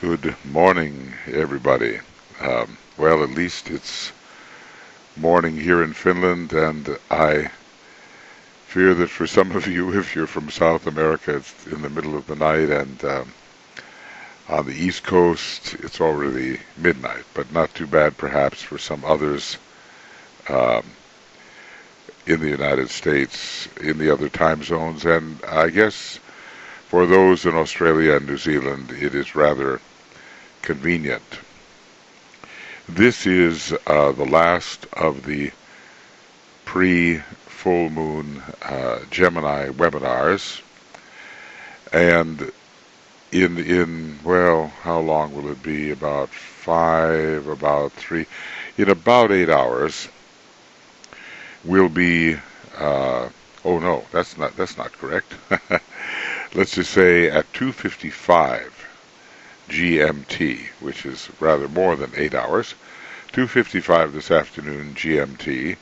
Good morning, everybody. Well, at least it's morning here in Finland, and I fear that for some of you, if you're from South America, it's in the middle of the night, and on the East Coast, it's already midnight, but not too bad perhaps for some others um, in the United States, in the other time zones, and I guess for those in Australia and New Zealand, it is rather convenient. This is the last of the pre-full moon Gemini webinars, and well, how long will it be? About 3, in about 8 hours, we'll be. Oh no, that's not correct. Let's just say at 2:55 GMT, which is rather more than 8 hours. 2:55 this afternoon GMT,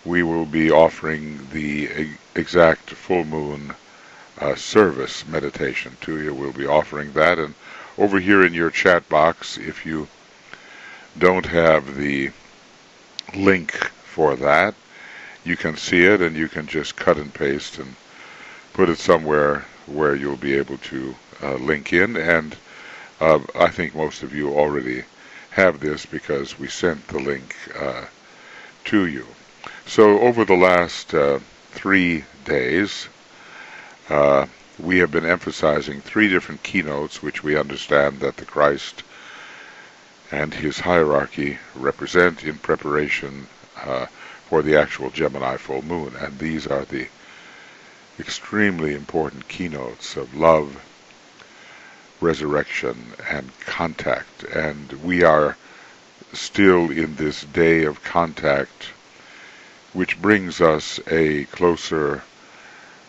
we will be offering the exact full moon service meditation to you. We'll be offering that, and over here in your chat box, if you don't have the link for that, you can see it and you can just cut and paste and put it somewhere where you'll be able to link in, and I think most of you already have this because we sent the link to you. So over the last 3 days, we have been emphasizing 3 different keynotes which we understand that the Christ and his hierarchy represent in preparation for the actual Gemini full moon. And these are the extremely important keynotes of love, resurrection, and contact. And we are still in this day of contact, which brings us a closer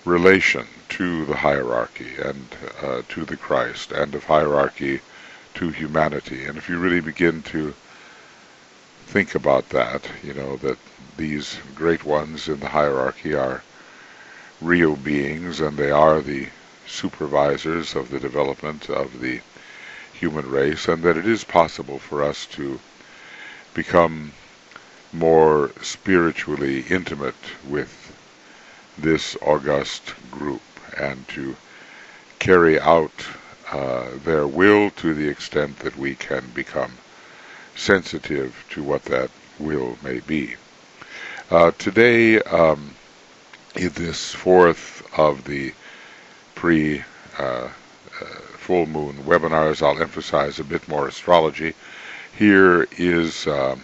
relation to the hierarchy and to the Christ, and of hierarchy to humanity. And if you really begin to think about that, you know that these great ones in the hierarchy are real beings, and they are the supervisors of the development of the human race, and that it is possible for us to become more spiritually intimate with this august group and to carry out their will to the extent that we can become sensitive to what that will may be. Today, in this fourth of the pre-full moon webinars, I'll emphasize a bit more astrology. Here is the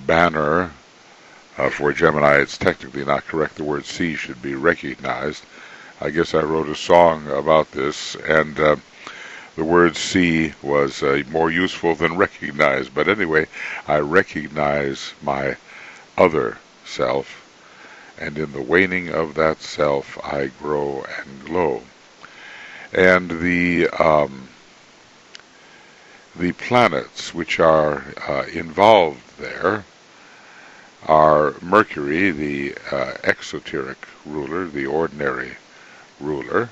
banner for Gemini. It's technically not correct. The word C should be recognized. I guess I wrote a song about this, and the word C was more useful than recognize. But anyway, I recognize my other self, and in the waning of that self I grow and glow. And the planets which are involved there are Mercury, the exoteric ruler, the ordinary ruler,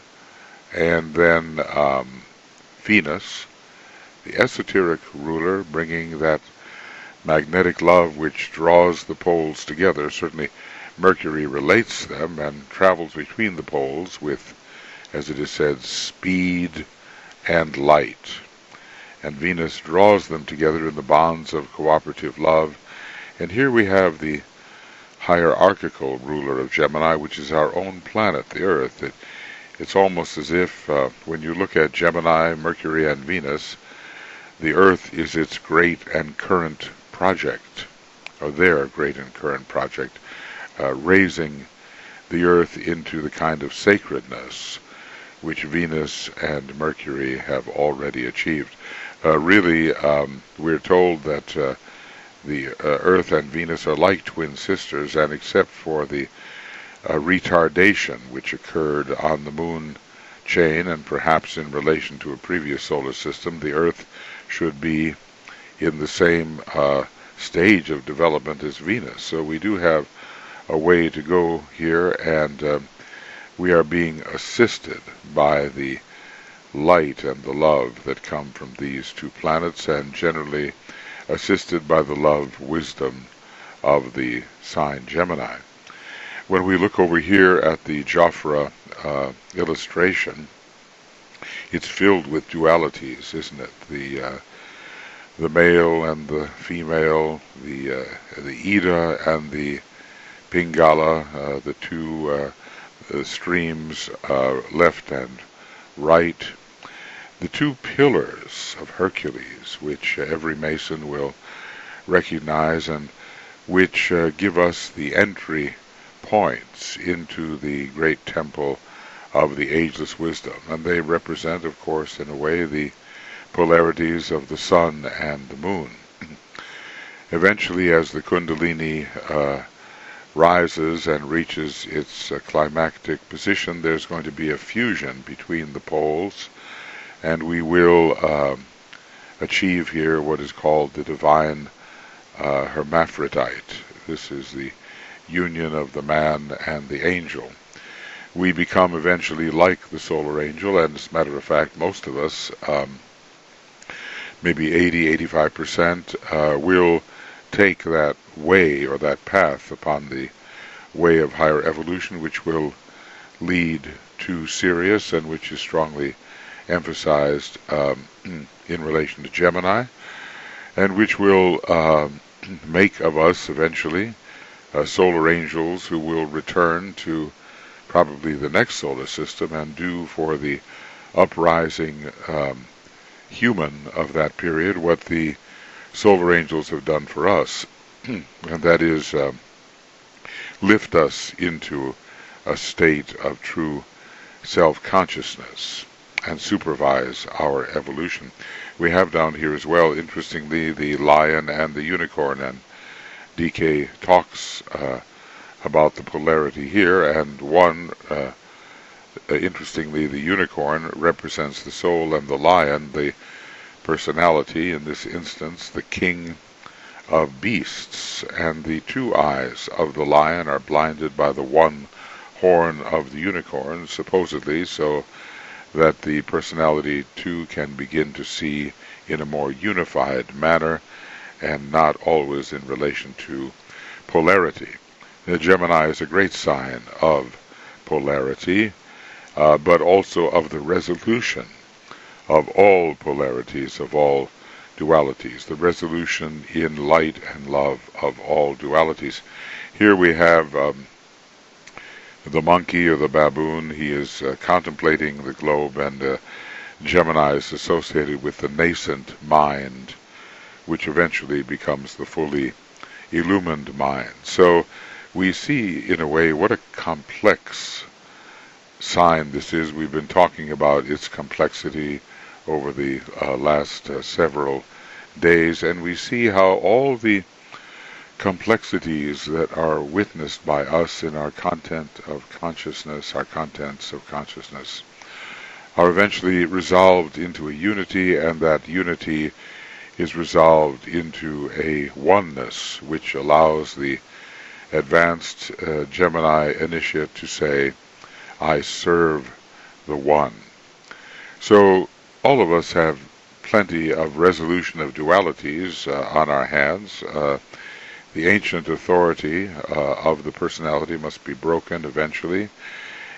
and then Venus, the esoteric ruler, bringing that magnetic love which draws the poles together. Certainly Mercury relates them and travels between the poles with, as it is said, speed and light. And Venus draws them together in the bonds of cooperative love. And here we have the hierarchical ruler of Gemini, which is our own planet, the Earth. It's almost as if, when you look at Gemini, Mercury, and Venus, the Earth is its great and current project, or their great and current project, raising the Earth into the kind of sacredness which Venus and Mercury have already achieved. Really, we're told that the Earth and Venus are like twin sisters, and except for the retardation which occurred on the moon chain and perhaps in relation to a previous solar system, the Earth should be in the same stage of development as Venus. So we do have a way to go here, and we are being assisted by the light and the love that come from these two planets, and generally assisted by the love wisdom of the sign Gemini. When we look over here at the Jafra illustration, it's filled with dualities, isn't it? The male and the female, the Ida and the Pingala, the two streams, left and right. The two pillars of Hercules, which every Mason will recognize and which give us the entry points into the great temple of the ageless wisdom. And they represent, of course, in a way, the polarities of the sun and the moon. Eventually, as the Kundalini rises and reaches its climactic position, there's going to be a fusion between the poles, and we will achieve here what is called the divine hermaphrodite. This is the union of the man and the angel. We become eventually like the solar angel, and as a matter of fact, most of us, maybe 80-85%, will take that way or that path upon the way of higher evolution, which will lead to Sirius, and which is strongly emphasized in relation to Gemini, and which will make of us eventually solar angels who will return to probably the next solar system and do for the uprising human of that period what the solar angels have done for us, and that is lift us into a state of true self-consciousness and supervise our evolution. We have down here as well, interestingly, the lion and the unicorn, and DK talks about the polarity here, and one, interestingly, the unicorn represents the soul, and the lion, the personality, in this instance, the king of beasts, and the two eyes of the lion are blinded by the one horn of the unicorn, supposedly so that the personality too can begin to see in a more unified manner and not always in relation to polarity. The Gemini is a great sign of polarity, but also of the resolution of all polarities, of all dualities, the resolution in light and love of all dualities. Here we have the monkey or the baboon. He is contemplating the globe, and Gemini is associated with the nascent mind, which eventually becomes the fully illumined mind. So we see, in a way, what a complex sign this is. We've been talking about its complexity over the last several days, and we see how all the complexities that are witnessed by us in our content of consciousness, our contents of consciousness, are eventually resolved into a unity, and that unity is resolved into a oneness, which allows the advanced Gemini initiate to say, I serve the one. So all of us have plenty of resolution of dualities on our hands. The ancient authority of the personality must be broken eventually,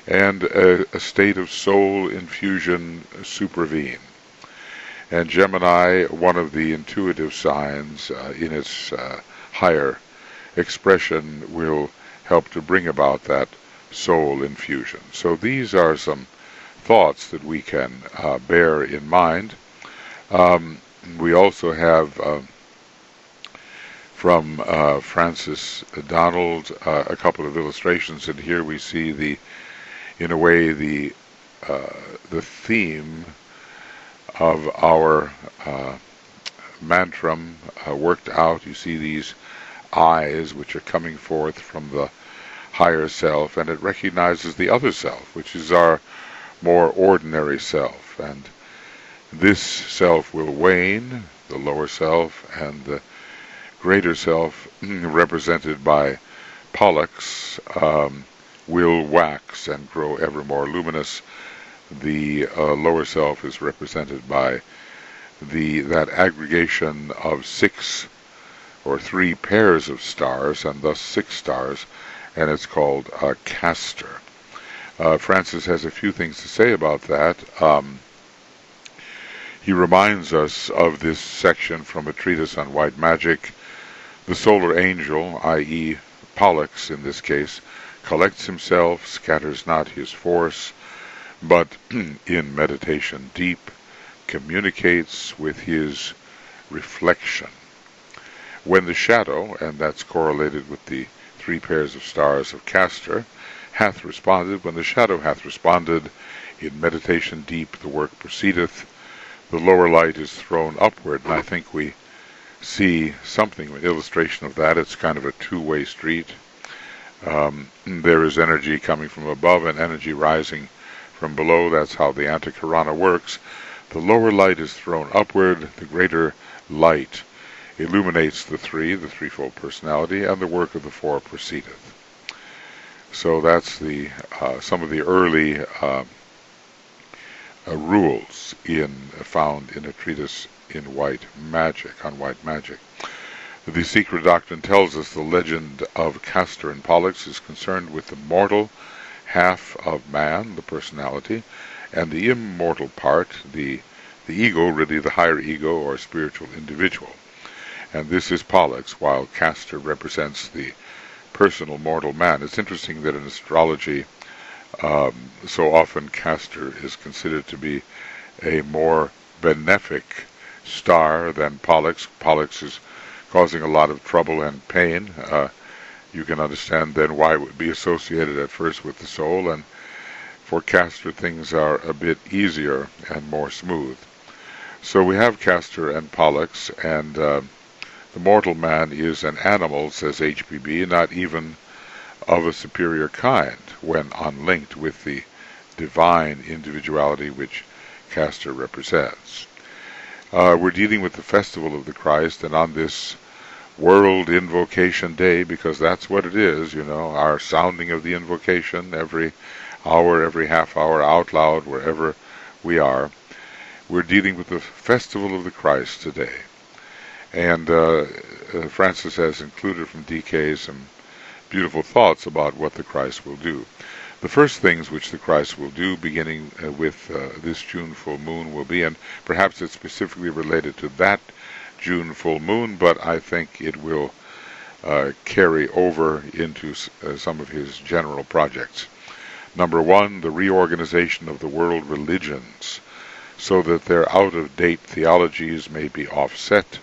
and a state of soul infusion supervene. And Gemini, one of the intuitive signs in its higher expression, will help to bring about that soul infusion. So these are some thoughts that we can bear in mind. We also have from Francis Donald a couple of illustrations, and here we see in a way the theme of our mantram worked out. You see these eyes which are coming forth from the higher self, and it recognizes the other self, which is our more ordinary self, and this self will wane, the lower self, and the greater self, represented by Pollux, will wax and grow ever more luminous, The lower self is represented by that aggregation of 6 or 3 pairs of stars, and thus 6 stars, and it's called a Castor. Francis has a few things to say about that. He reminds us of this section from a treatise on white magic. The solar angel, i.e. Pollux in this case, collects himself, scatters not his force, but in meditation deep communicates with his reflection. When the shadow, and that's correlated with the 3 pairs of stars of Castor, hath responded, when the shadow hath responded, in meditation deep the work proceedeth, the lower light is thrown upward, and I think we see something, an illustration of that. It's kind of a two-way street. There is energy coming from above and energy rising from below. That's how the antikarana works. The lower light is thrown upward, the greater light illuminates the threefold personality, and the work of the 4 proceedeth. So that's the some of the early rules found in a treatise on white magic. The secret doctrine tells us the legend of Castor and Pollux is concerned with the mortal half of man, the personality, and the immortal part, the ego, really the higher ego or spiritual individual. And this is Pollux, while Castor represents the personal mortal man. It's interesting that in astrology, so often Castor is considered to be a more benefic star than Pollux. Pollux is causing a lot of trouble and pain. You can understand then why it would be associated at first with the soul, and for Castor things are a bit easier and more smooth. So we have Castor and Pollux, and the mortal man is an animal, says HPB, not even of a superior kind, when unlinked with the divine individuality which Castor represents. We're dealing with the festival of the Christ, and on this World Invocation Day, because that's what it is, our sounding of the invocation every hour, every half hour, out loud, wherever we are, we're dealing with the festival of the Christ today. And Francis has included from DK some beautiful thoughts about what the Christ will do. The first things which the Christ will do, beginning with this June full moon, will be, and perhaps it's specifically related to that June full moon, but I think it will carry over into some of his general projects. Number 1, the reorganization of the world religions, so that their out-of-date theologies may be offset,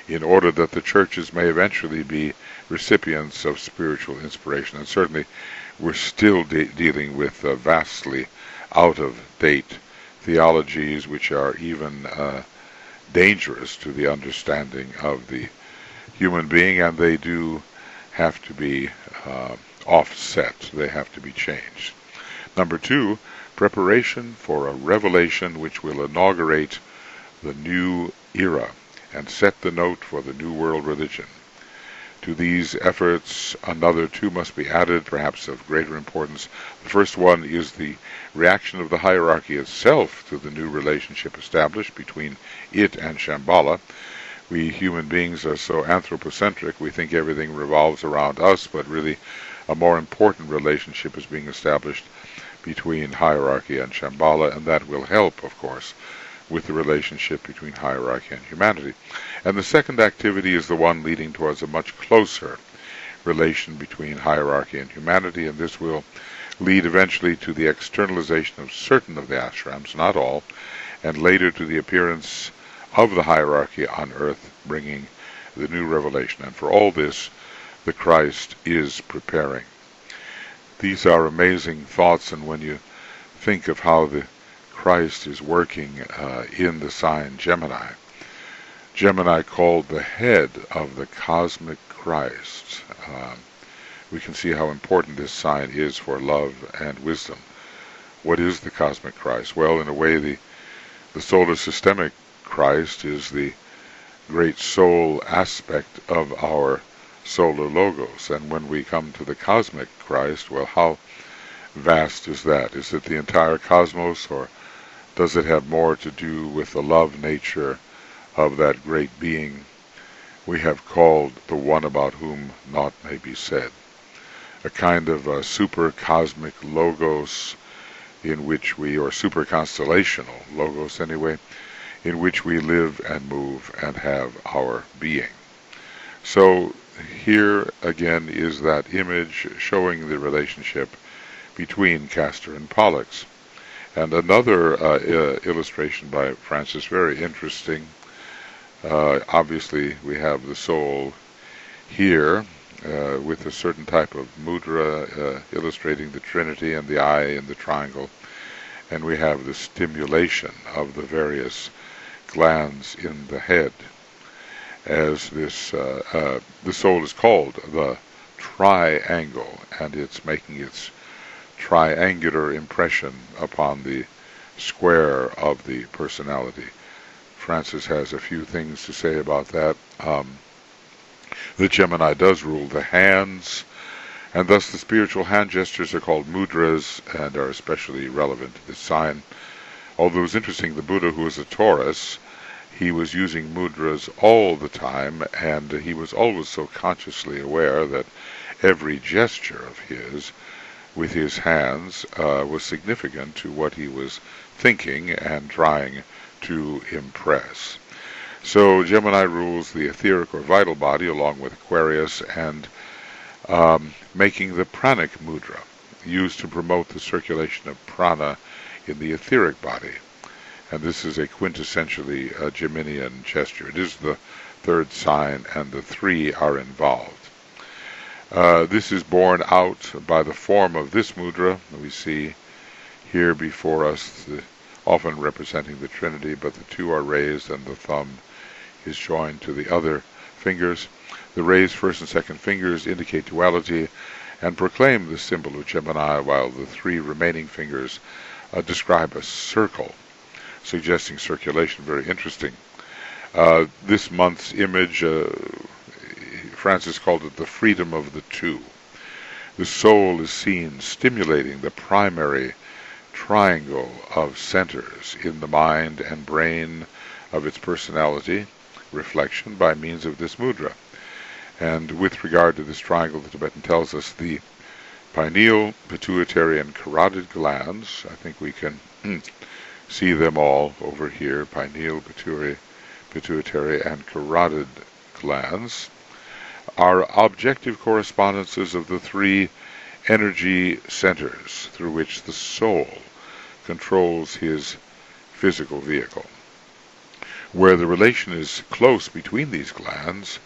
in order that the churches may eventually be recipients of spiritual inspiration. And certainly we're still dealing with vastly out-of-date theologies which are even dangerous to the understanding of the human being, and they do have to be offset. They have to be changed. Number 2, preparation for a revelation which will inaugurate the new era and set the note for the New World religion. To these efforts, another 2 must be added, perhaps of greater importance. The first one is the reaction of the hierarchy itself to the new relationship established between it and Shambhala. We human beings are so anthropocentric, we think everything revolves around us, but really a more important relationship is being established between hierarchy and Shambhala, and that will help, of course, with the relationship between hierarchy and humanity. And the second activity is the one leading towards a much closer relation between hierarchy and humanity, and this will lead eventually to the externalization of certain of the ashrams, not all, and later to the appearance of the hierarchy on earth, bringing the new revelation. And for all this, the Christ is preparing. These are amazing thoughts, and when you think of how the Christ is working in the sign Gemini, Gemini called the head of the cosmic Christ, we can see how important this sign is for love and wisdom. What is the cosmic Christ? Well, in a way, the solar systemic Christ is the great soul aspect of our solar logos. And when we come to the cosmic Christ, well, how vast is that? Is it the entire cosmos, or does it have more to do with the love nature of that great being we have called the one about whom naught may be said? A kind of a super cosmic logos in which we, or super constellational logos anyway, in which we live and move and have our being. So here again is that image showing the relationship between Castor and Pollux. And another illustration by Francis, very interesting. Obviously we have the soul here with a certain type of mudra illustrating the Trinity and the eye and the triangle, and we have the stimulation of the various glands in the head, as this the soul is called the triangle, and it's making its triangular impression upon the square of the personality. Francis has a few things to say about that. The Gemini does rule the hands, and thus the spiritual hand gestures are called mudras and are especially relevant to this sign. Although it's interesting, the Buddha, who was a Taurus, he was using mudras all the time, and he was always so consciously aware that every gesture of his with his hands was significant to what he was thinking and trying to impress. So Gemini rules the etheric or vital body along with Aquarius, and making the pranic mudra, used to promote the circulation of prana in the etheric body. And this is a quintessentially Geminian gesture. It is the third sign, and the three are involved. This is borne out by the form of this mudra. We see here before us, often representing the Trinity, but the two are raised and the thumb is joined to the other fingers. The raised first and second fingers indicate duality and proclaim the symbol of Gemini, while the three remaining fingers describe a circle, suggesting circulation. Very interesting. This month's image, Francis called it the freedom of the two. The soul is seen stimulating the primary triangle of centers in the mind and brain of its personality reflection by means of this mudra. And with regard to this triangle, the Tibetan tells us the pineal, pituitary, and carotid glands, I think we can see them all over here, pineal, pituitary, and carotid glands, are objective correspondences of the three energy centers through which the soul controls his physical vehicle. Where the relation is close between these glands,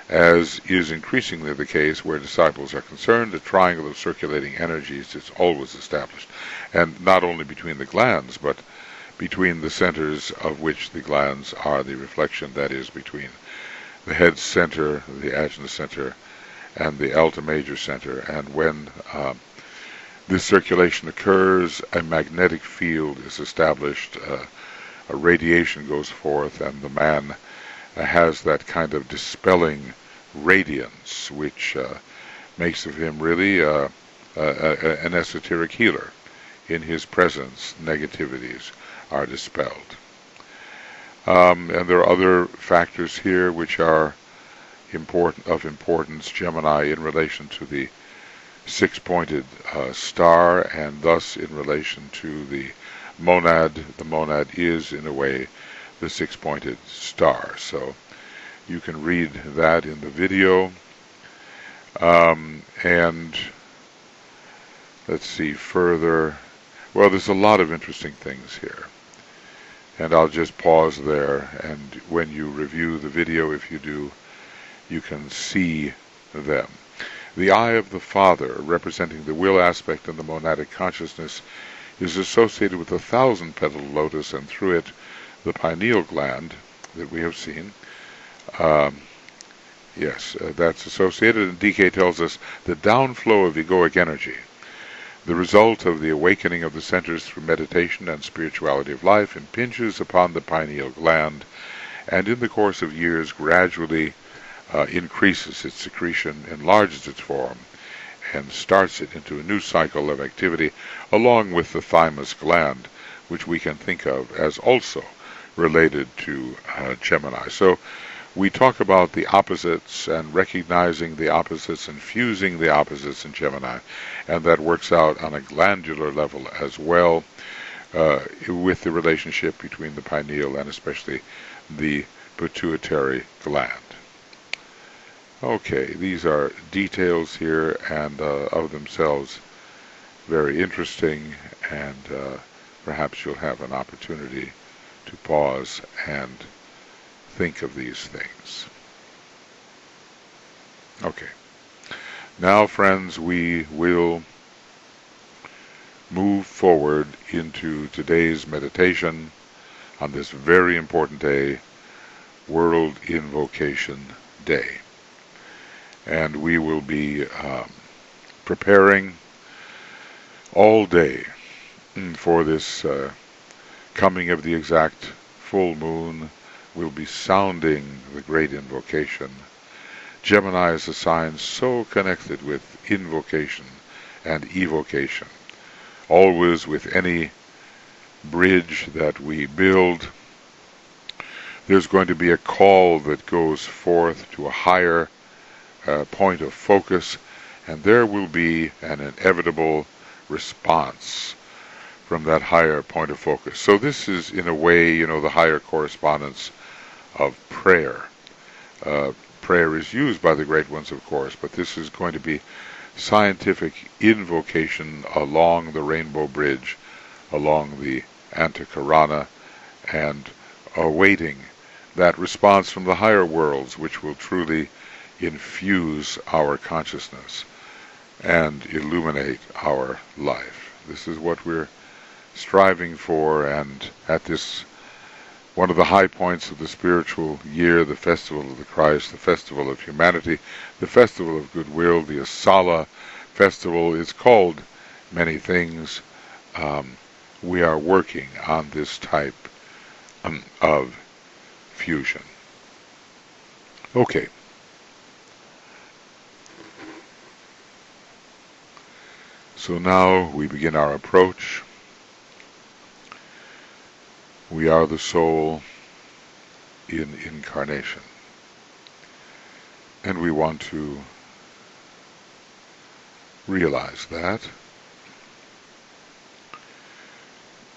as is increasingly the case where disciples are concerned, a triangle of circulating energies is always established, and not only between the glands, but between the centers of which the glands are the reflection, that is, between the head center, the ajna center, and the alta major center. And when this circulation occurs, a magnetic field is established, a radiation goes forth, and the man has that kind of dispelling radiance, which makes of him really an esoteric healer. In his presence, negativities are dispelled. And there are other factors here which are of importance. Gemini in relation to the six-pointed star, and thus in relation to the monad. The monad is, in a way, the six-pointed star. So you can read that in the video. And let's see further. Well, there's a lot of interesting things here. And I'll just pause there, and when you review the video, if you do, you can see them. The eye of the Father, representing the will aspect in the monadic consciousness, is associated with the 1,000-petaled lotus, and through it the pineal gland that we have seen. That's associated, and DK tells us the downflow of egoic energy, the result of the awakening of the centers through meditation and spirituality of life, impinges upon the pineal gland, and in the course of years gradually increases its secretion, enlarges its form, and starts it into a new cycle of activity along with the thymus gland, which we can think of as also related to Gemini. So we talk about the opposites and recognizing the opposites and fusing the opposites in Gemini, and that works out on a glandular level as well, with the relationship between the pineal and especially the pituitary gland. Okay, these are details here and of themselves very interesting, and perhaps you'll have an opportunity to pause and think of these things. Okay. Now, friends, we will move forward into today's meditation on this very important day, World Invocation Day. And we will be preparing all day for this coming of the exact full moon. We'll be sounding the great invocation. Gemini is a sign so connected with invocation and evocation. Always with any bridge that we build, there's going to be a call that goes forth to a higher point of focus, and there will be an inevitable response from that higher point of focus. So this is, in a way, the higher correspondence of prayer. Prayer is used by the great ones, of course, but this is going to be scientific invocation along the Rainbow Bridge, along the Antakarana, and awaiting that response from the higher worlds, which will truly infuse our consciousness and illuminate our life. This is what we're striving for, and at this one of the high points of the spiritual year, the Festival of the Christ, the Festival of Humanity, the Festival of Goodwill, the ASALA Festival is called many things. We are working on this type of fusion. Okay. So now we begin our approach. We are the soul in incarnation. And we want to realize that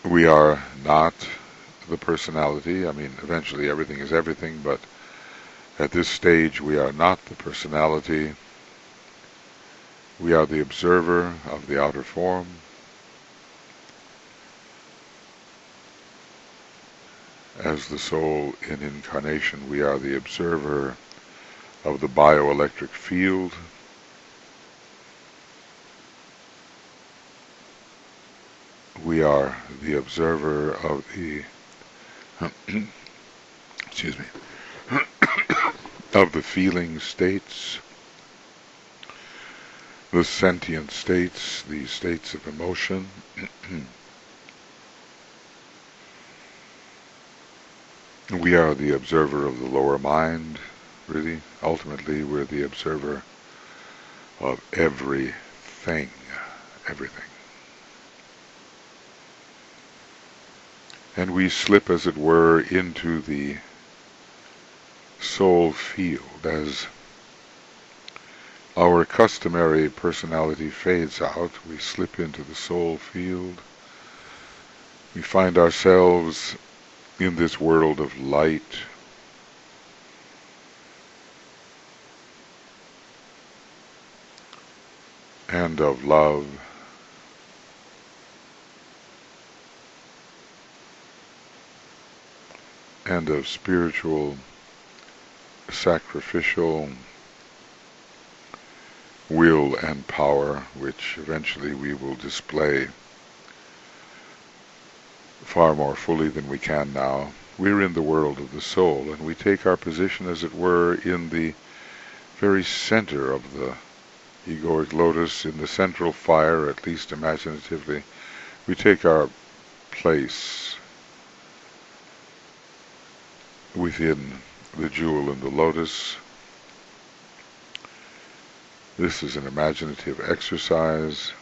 we are not the personality. I mean, eventually everything is everything, but at this stage we are not the personality. We are the observer of the outer form. As the soul in incarnation, we are the observer of the bioelectric field. We are the observer of the excuse me of the feeling states, the sentient states, the states of emotion. We are the observer of the lower mind, really. Ultimately, we're the observer of everything. And we slip, as it were, into the soul field as our customary personality fades out. We slip into the soul field. We find ourselves in this world of light, and of love, and of spiritual, sacrificial will and power, which eventually we will display far more fully than we can now. We're in the world of the soul, and we take our position, as it were, in the very center of the egoic lotus, in the central fire, at least imaginatively. We take our place within the jewel in the lotus. This is an imaginative exercise,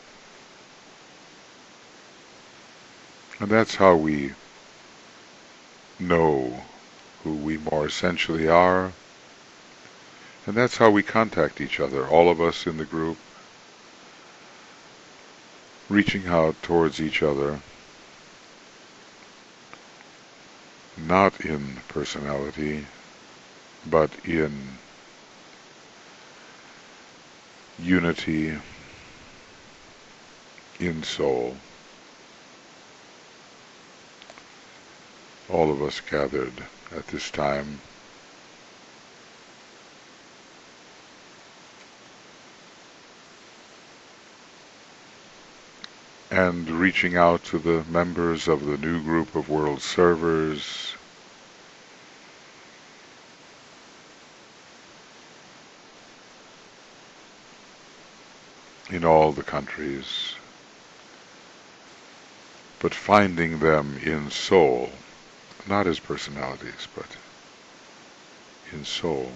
and that's how we know who we more essentially are, and that's how we contact each other, all of us in the group, reaching out towards each other, not in personality, but in unity, in soul. All of us gathered at this time. And reaching out to the members of the new group of world servers, in all the countries, but finding them in soul, not as personalities, but in soul.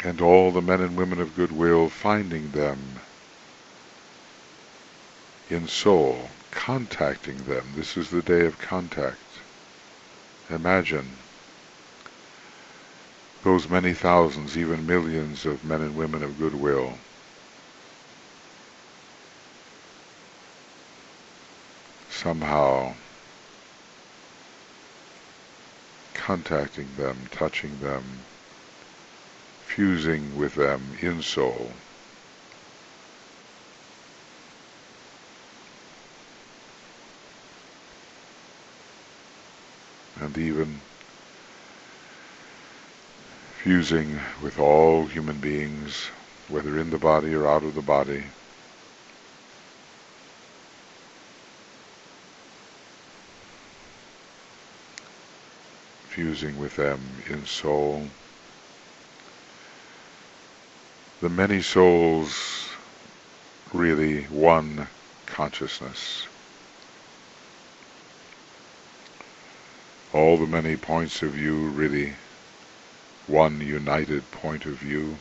And all the men and women of goodwill finding them in soul, contacting them. This is the day of contact. Imagine those many thousands, even millions of men and women of goodwill somehow contacting them, touching them, fusing with them in soul. And even fusing with all human beings, whether in the body or out of the body. Fusing with them in soul. The many souls, really one consciousness. All the many points of view, really one united point of view.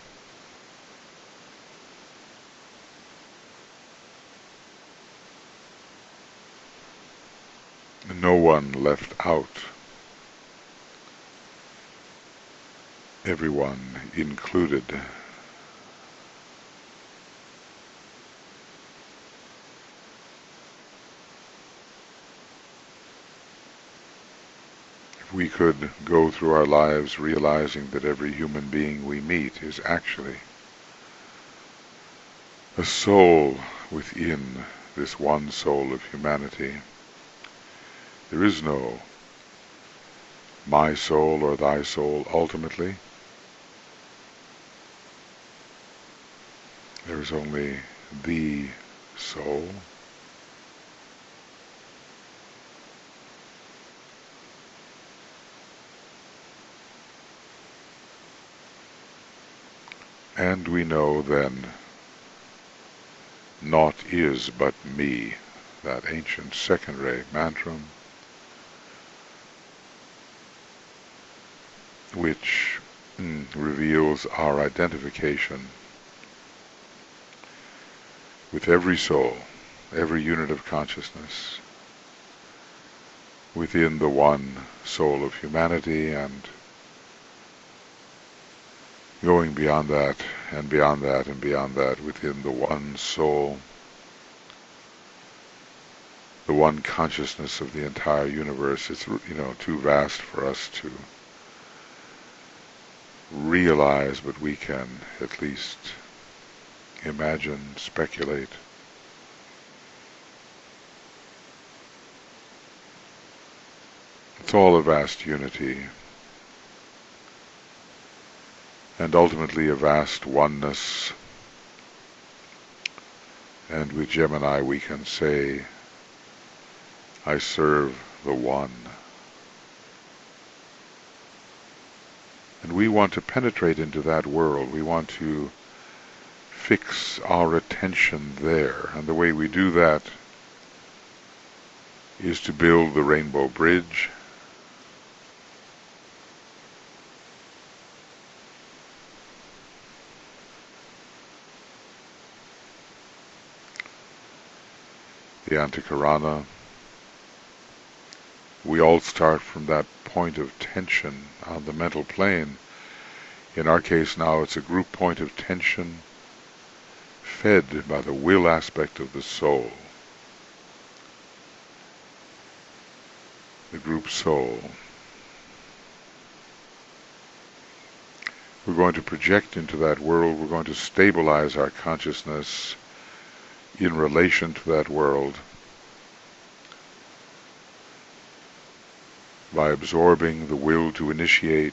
No one left out. Everyone included. If we could go through our lives realizing that every human being we meet is actually a soul within this one soul of humanity. There is no my soul or thy soul ultimately. There is only the soul. And we know then, naught is but me, that ancient second-ray mantram, which reveals our identification with every soul, every unit of consciousness, within the one soul of humanity, and going beyond that, and beyond that, and beyond that, within the one soul, the one consciousness of the entire universe. It's, too vast for us to realize, but we can at least imagine, speculate. It's all a vast unity, and ultimately a vast oneness. And with Gemini we can say, I serve the one. And we want to penetrate into that world. We want to fix our attention there. And the way we do that is to build the rainbow bridge, the Antikarana. We all start from that point of tension on the mental plane. In our case now, it's a group point of tension fed by the will aspect of the soul. The group soul. We're going to project into that world. We're going to stabilize our consciousness in relation to that world by absorbing the will to initiate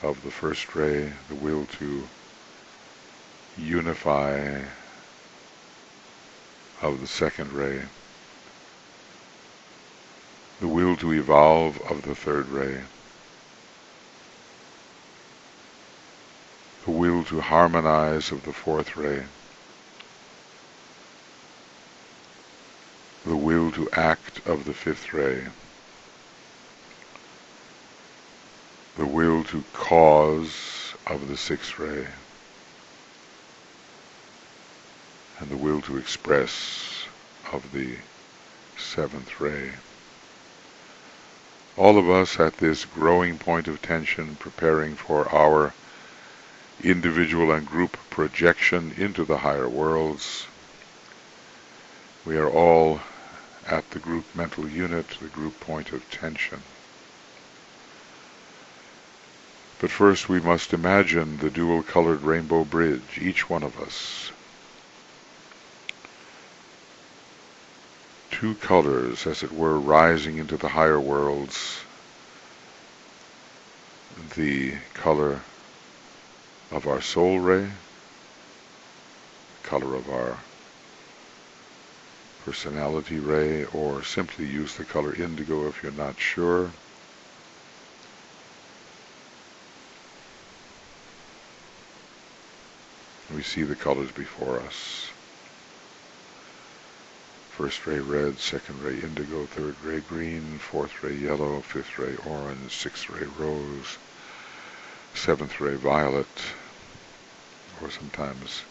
of the first ray, the will to unify of the second ray, the will to evolve of the third ray, the will to harmonize of the fourth ray, the will to act of the fifth ray, the will to cause of the sixth ray, and the will to express of the seventh ray. All of us at this growing point of tension, preparing for our individual and group projection into the higher worlds. We are all at the group mental unit, the group point of tension. But first we must imagine the dual-colored rainbow bridge, each one of us. Two colors, as it were, rising into the higher worlds. The color of our soul ray, the color of our personality ray, or simply use the color indigo if you're not sure. We see the colors before us. First ray red, second ray indigo, third ray green, fourth ray yellow, fifth ray orange, sixth ray rose, seventh ray violet, or sometimes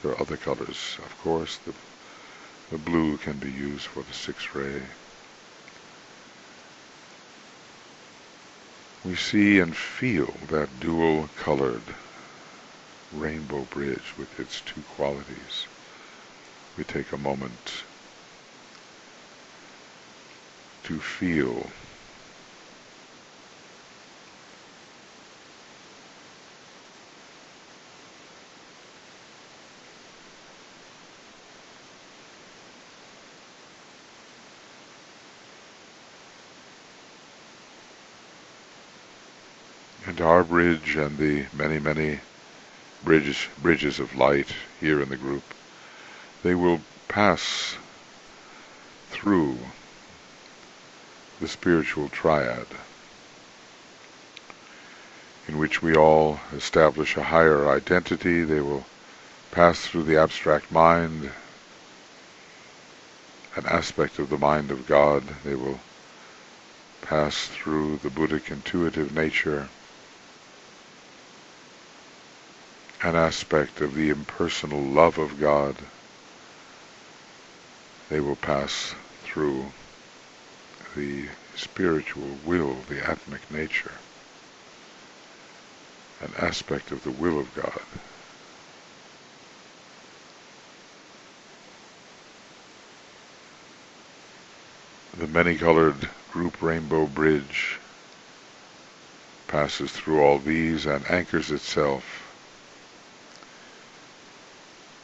there are other colors. Of course, the blue can be used for the sixth ray. We see and feel that dual-colored rainbow bridge with its two qualities. We take a moment to feel and our bridge and the many, many bridges of light here in the group, they will pass through the spiritual triad, in which we all establish a higher identity. They will pass through the abstract mind, an aspect of the mind of God. They will pass through the Buddhic intuitive nature, an aspect of the impersonal love of God. They will pass through the spiritual will, the atmic nature, an aspect of the will of God. The many-colored group rainbow bridge passes through all these and anchors itself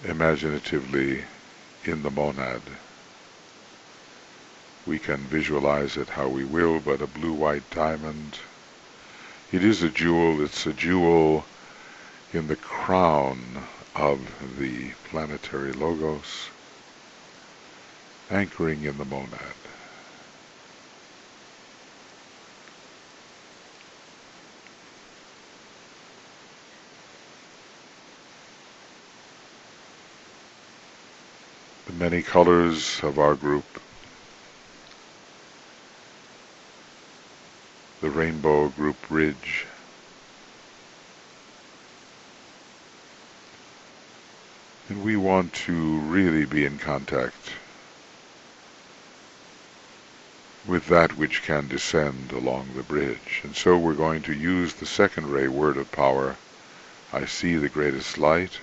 imaginatively in the monad. We can visualize it how we will, but a blue-white diamond. It is a jewel. It's a jewel in the crown of the planetary logos, anchoring in the monad. The many colors of our group, the rainbow group bridge, And we want to really be in contact with that which can descend along the bridge. And so we're going to use the second ray word of power, I see the greatest light.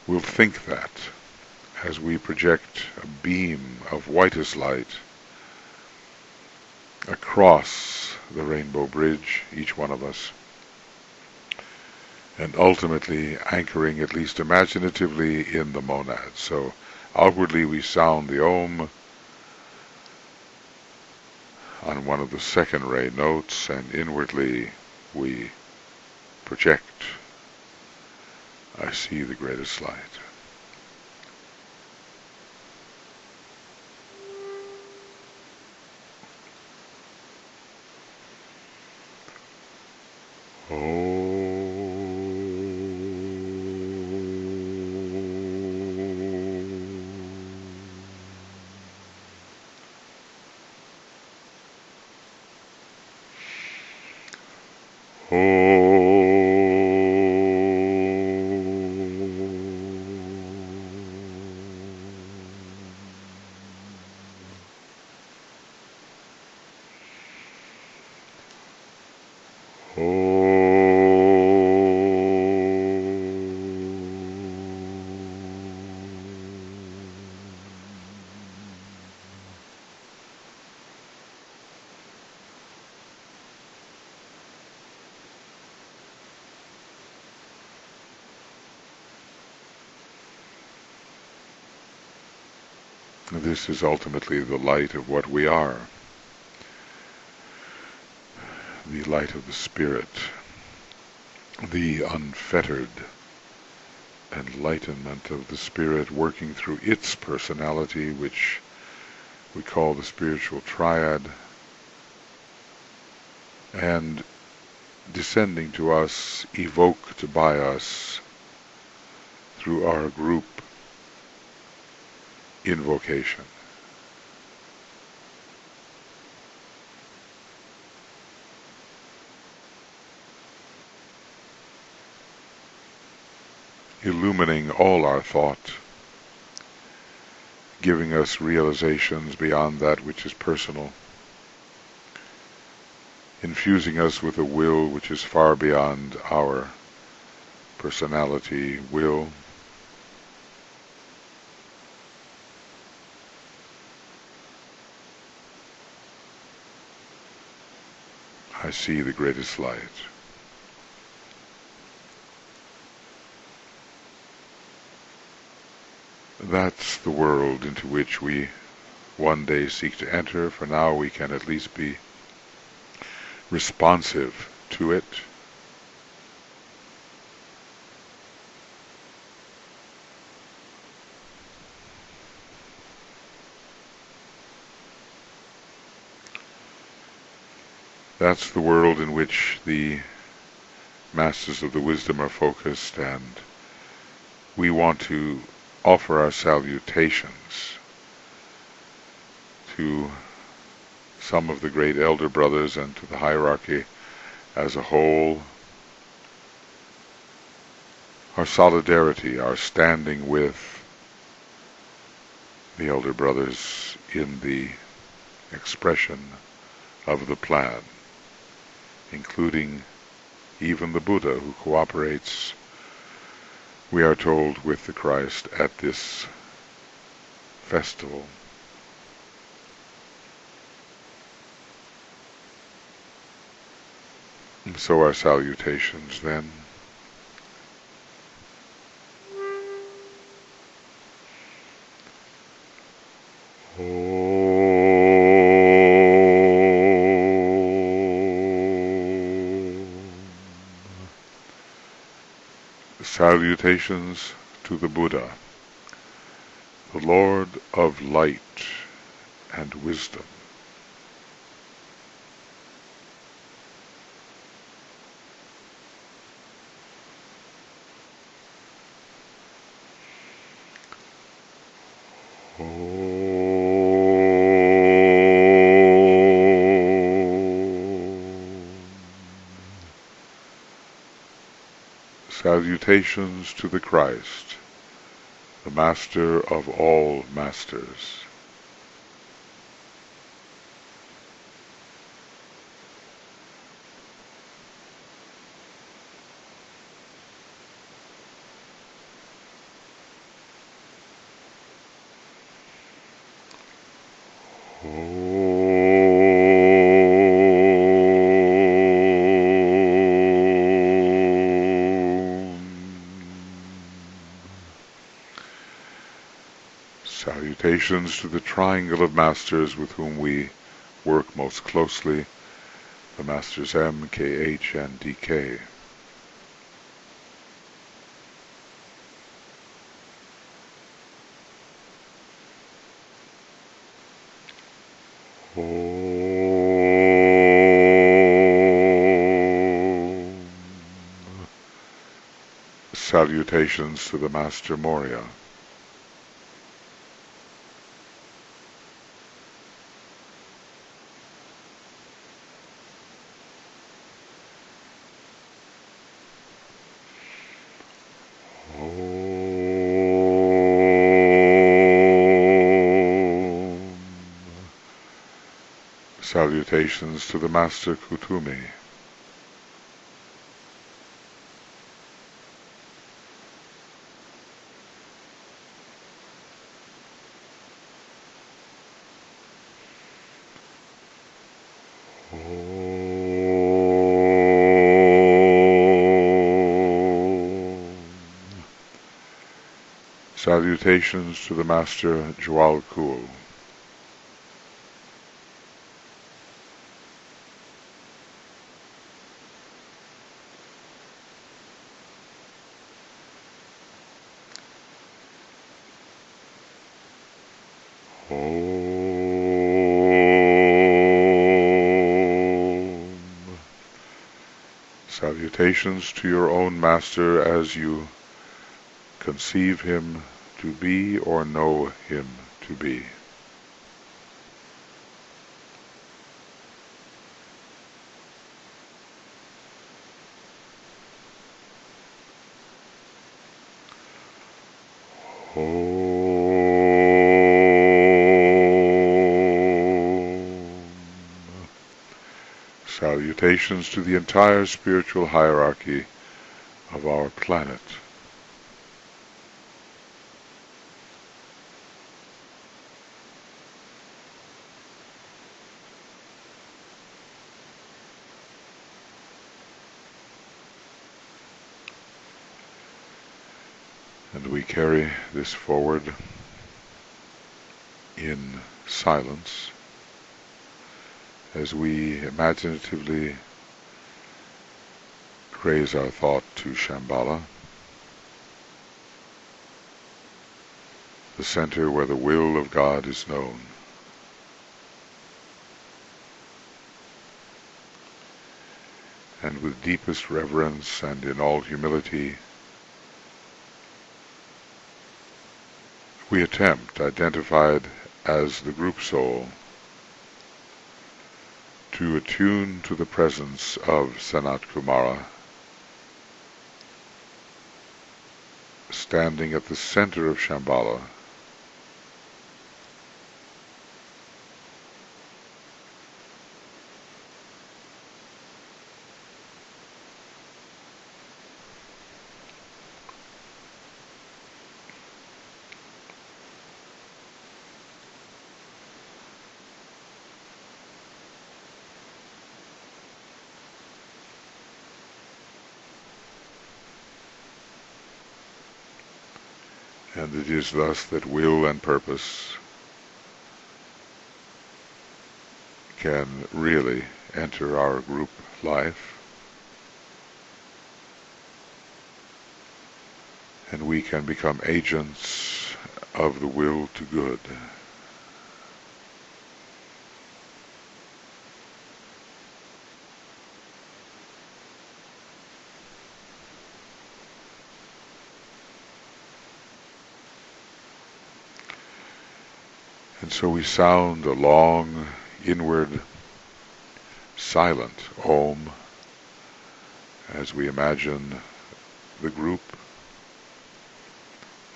We'll think that as we project a beam of whitest light across the rainbow bridge, each one of us, and ultimately anchoring, at least imaginatively, in the monad. So outwardly we sound the Om on one of the second ray notes, and inwardly we project, I see the greatest light. This is ultimately the light of what we are, the light of the Spirit, the unfettered enlightenment of the Spirit working through its personality, which we call the spiritual triad, and descending to us, evoked by us through our group invocation. Illumining all our thought, giving us realizations beyond that which is personal, infusing us with a will which is far beyond our personality will. I see the greatest light. That's the world into which we one day seek to enter. For now we can at least be responsive to it. That's the world in which the masters of the wisdom are focused, and we want to offer our salutations to some of the great elder brothers and to the hierarchy as a whole. Our solidarity, our standing with the elder brothers in the expression of the plan, including even the Buddha, who cooperates, we are told, with the Christ at this festival. And so our salutations then. Salutations to the Buddha, the Lord of Light and Wisdom. Salutations to the Christ, the Master of all Masters. Salutations to the triangle of masters with whom we work most closely, the Masters M, K, H, and DK. Salutations to the Master Moria. Salutations to the Master Kutumi. Salutations to the Master Jwal Kul. Salutations to your own Master as you conceive him to be or know him to be. Salutations to the entire spiritual hierarchy of our planet. And we carry this forward in silence as we imaginatively raise our thought to Shambhala, the center where the will of God is known. And with deepest reverence and in all humility, we attempt, identified as the group soul, to attune to the presence of Sanat Kumara, standing at the center of Shambhala, and it is thus that will and purpose can really enter our group life, and we can become agents of the will to good. And so we sound a long, inward, silent Om as we imagine the group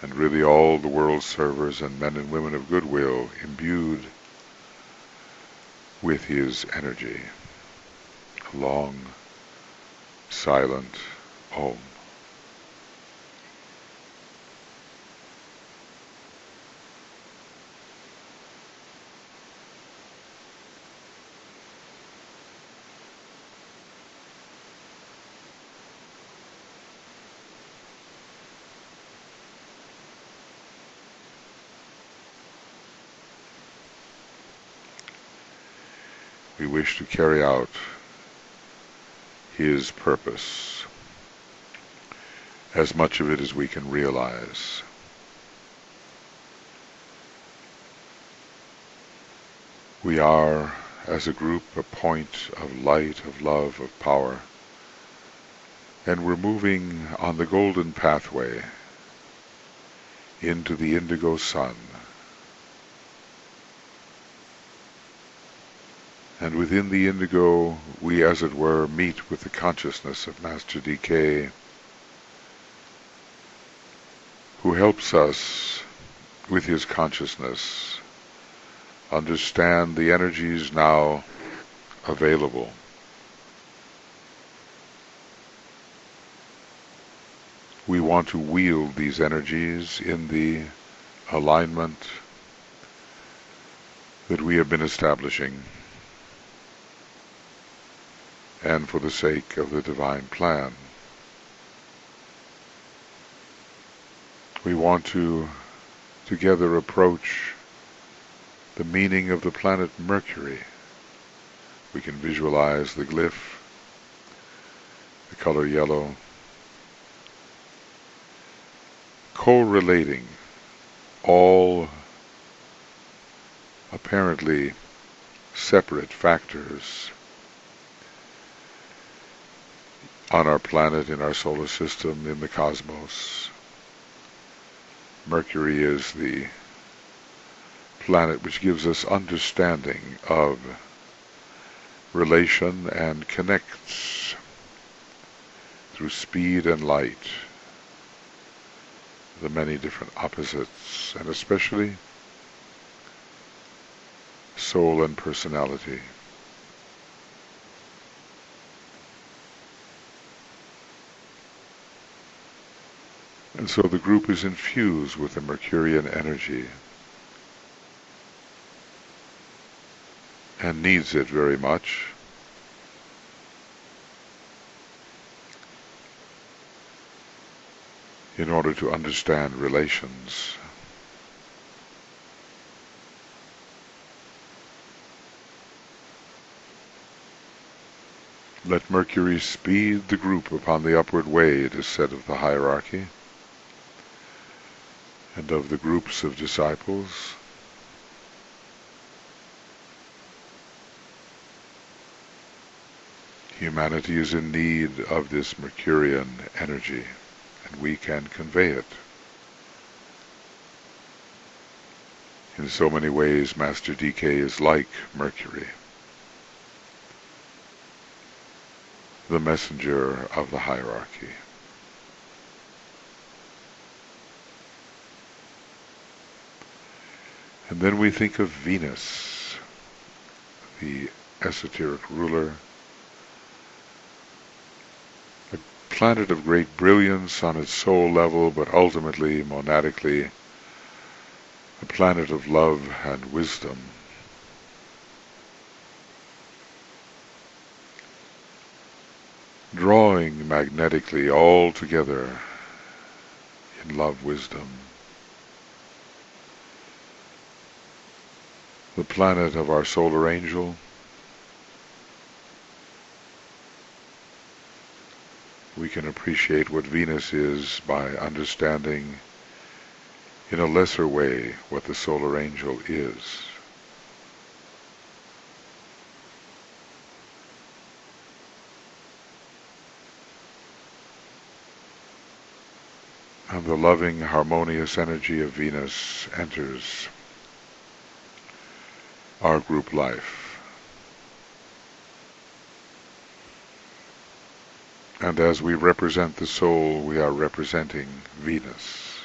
and really all the world's servers and men and women of goodwill imbued with his energy. A long, silent Om. We wish to carry out his purpose, as much of it as we can realize. We are, as a group, a point of light, of love, of power, and we're moving on the golden pathway into the indigo sun. And within the indigo, we, as it were, meet with the consciousness of Master DK, who helps us, with his consciousness, understand the energies now available. We want to wield these energies in the alignment that we have been establishing, and for the sake of the divine plan. We want to together approach the meaning of the planet Mercury. We can visualize the glyph, the color yellow, correlating all apparently separate factors on our planet, in our solar system, in the cosmos. Mercury is the planet which gives us understanding of relation and connects through speed and light the many different opposites, and especially soul and personality. And so the group is infused with the Mercurian energy and needs it very much. In order to understand relations. Let Mercury speed the group upon the upward way, it is said of the hierarchy, and of the groups of disciples. Humanity is in need of this Mercurian energy, and we can convey it. In so many ways, Master DK is like Mercury, the messenger of the hierarchy. And then we think of Venus, the esoteric ruler, a planet of great brilliance on its soul level, but ultimately, monadically, a planet of love and wisdom. Drawing magnetically all together in love, wisdom. The planet of our solar angel, we can appreciate what Venus is by understanding in a lesser way what the solar angel is. And the loving, harmonious energy of Venus enters our group life. And as we represent the soul, we are representing Venus.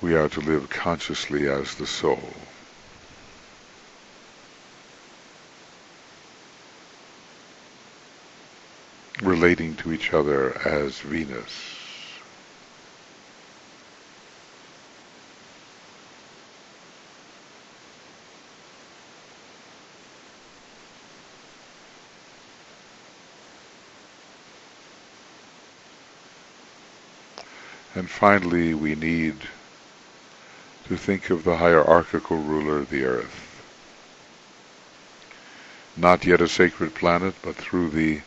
We are to live consciously as the soul, relating to each other as Venus. And finally, we need to think of the hierarchical ruler, the Earth. Not yet a sacred planet, but through the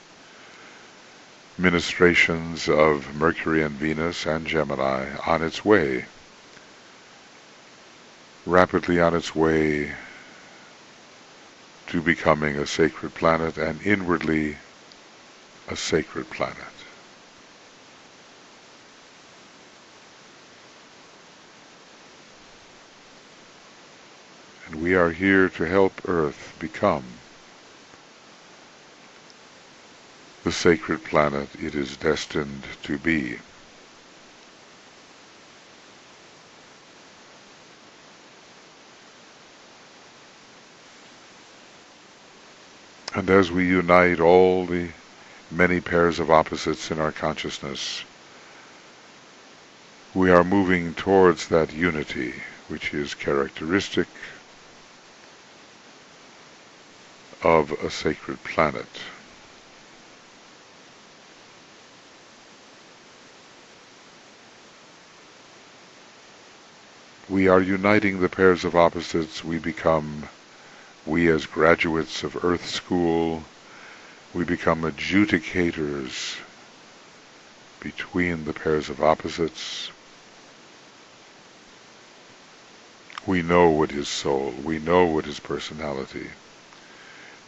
ministrations of Mercury and Venus and Gemini, on its way, rapidly on its way to becoming a sacred planet, and inwardly a sacred planet. And we are here to help Earth become the sacred planet it is destined to be. And as we unite all the many pairs of opposites in our consciousness, we are moving towards that unity which is characteristic of a sacred planet. We are uniting the pairs of opposites. We as graduates of Earth School, we become adjudicators between the pairs of opposites. We know what is soul, we know what is personality.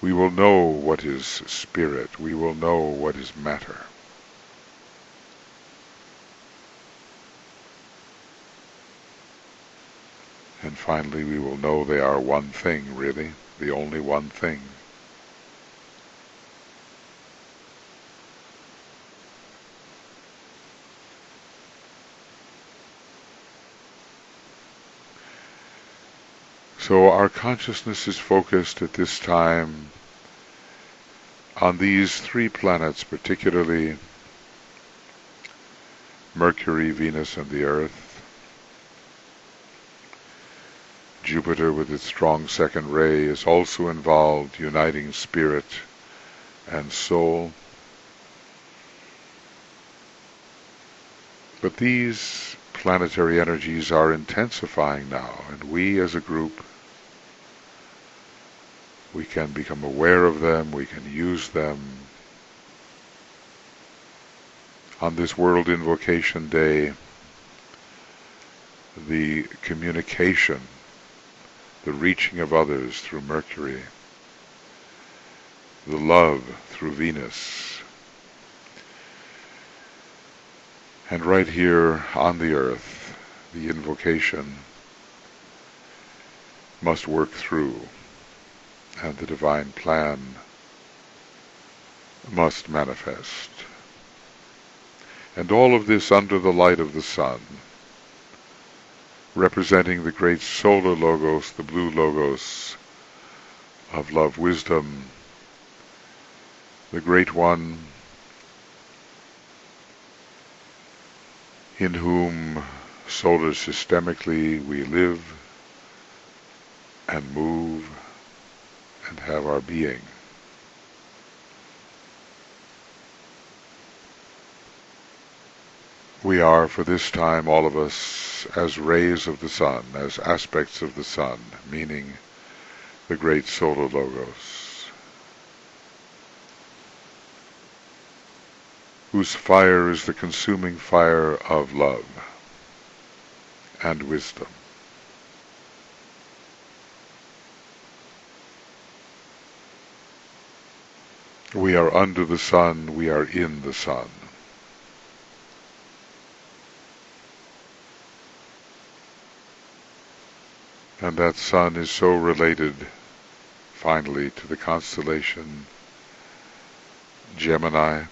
We will know what is spirit, we will know what is matter. And finally we will know they are one thing, really, the only one thing. So our consciousness is focused at this time on these three planets, particularly Mercury, Venus, and the Earth. Jupiter, with its strong second ray, is also involved, uniting spirit and soul. But these planetary energies are intensifying now, and we as a group, we can become aware of them, we can use them. On this World Invocation Day, the communication, the reaching of others through Mercury, the love through Venus, and right here on the Earth, the invocation must work through, and the divine plan must manifest. And all of this under the light of the sun, representing the great solar logos, the blue logos of love, wisdom, the great one in whom solar systemically we live and move and have our being. We are, for this time, all of us, as rays of the sun, as aspects of the sun, meaning the great solar logos, whose fire is the consuming fire of love and wisdom. We are under the sun, we are in the sun. And that sun is so related, finally, to the constellation Gemini,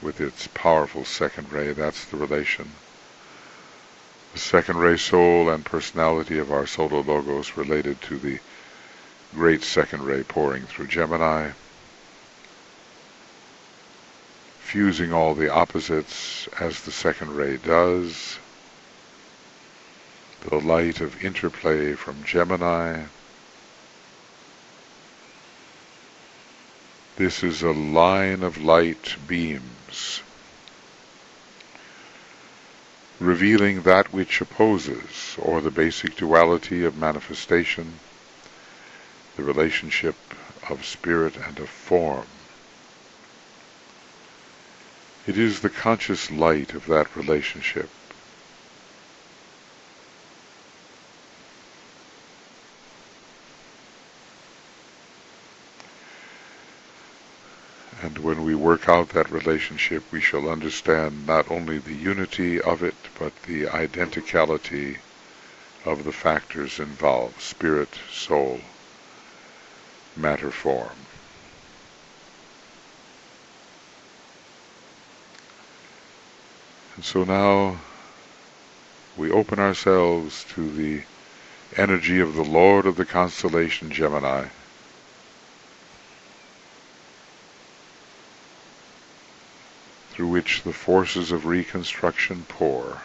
with its powerful second ray. That's the relation. the second ray soul and personality of our solar logos related to the great second ray pouring through Gemini, fusing all the opposites as the second ray does, the light of interplay from Gemini. This is a line of light beams, revealing that which opposes, or the basic duality of manifestation, the relationship of spirit and of form. It is the conscious light of that relationship. And when we work out that relationship, we shall understand not only the unity of it, but the identicality of the factors involved: spirit, soul, matter, form. And so now we open ourselves to the energy of the Lord of the constellation Gemini, through which the forces of reconstruction pour.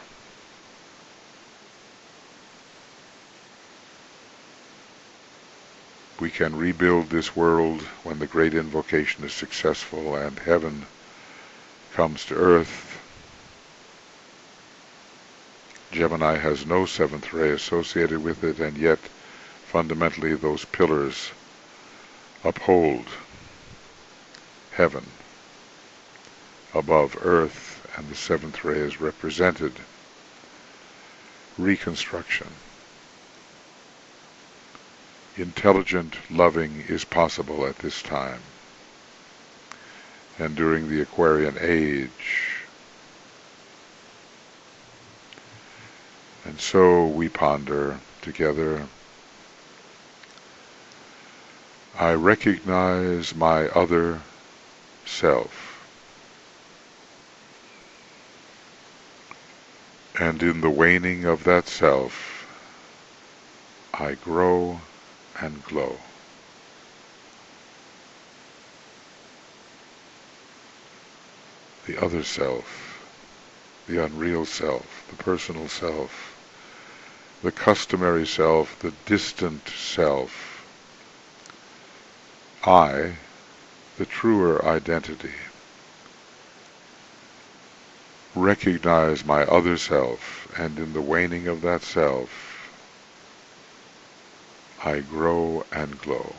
We can rebuild this world when the great invocation is successful and heaven comes to earth. Gemini has no seventh ray associated with it, and yet fundamentally those pillars uphold heaven above earth, and the seventh ray is represented. Reconstruction. Intelligent loving is possible at this time. And during the Aquarian age. And so we ponder together, I recognize my other self. And in the waning of that self, I grow and glow. The other self, the unreal self, the personal self, the customary self, the distant self, I, the truer identity, recognize my other self, and in the waning of that self, I grow and glow.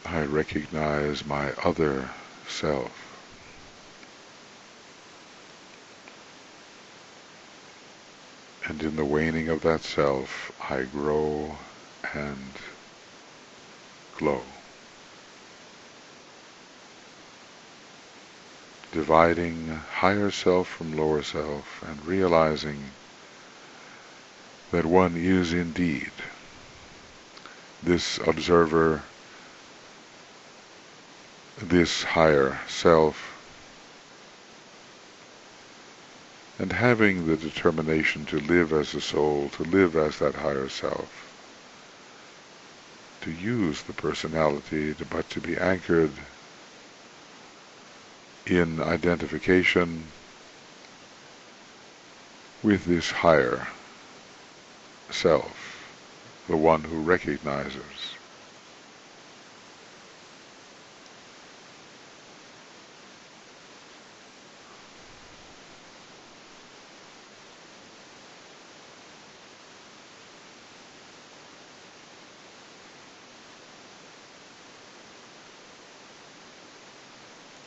I recognize my other self. And in the waning of that self, I grow and glow. Dividing higher self from lower self and realizing that one is indeed this observer, this higher self, and having the determination to live as a soul, to live as that higher self, to use the personality, but to be anchored in identification with this higher self, the one who recognizes.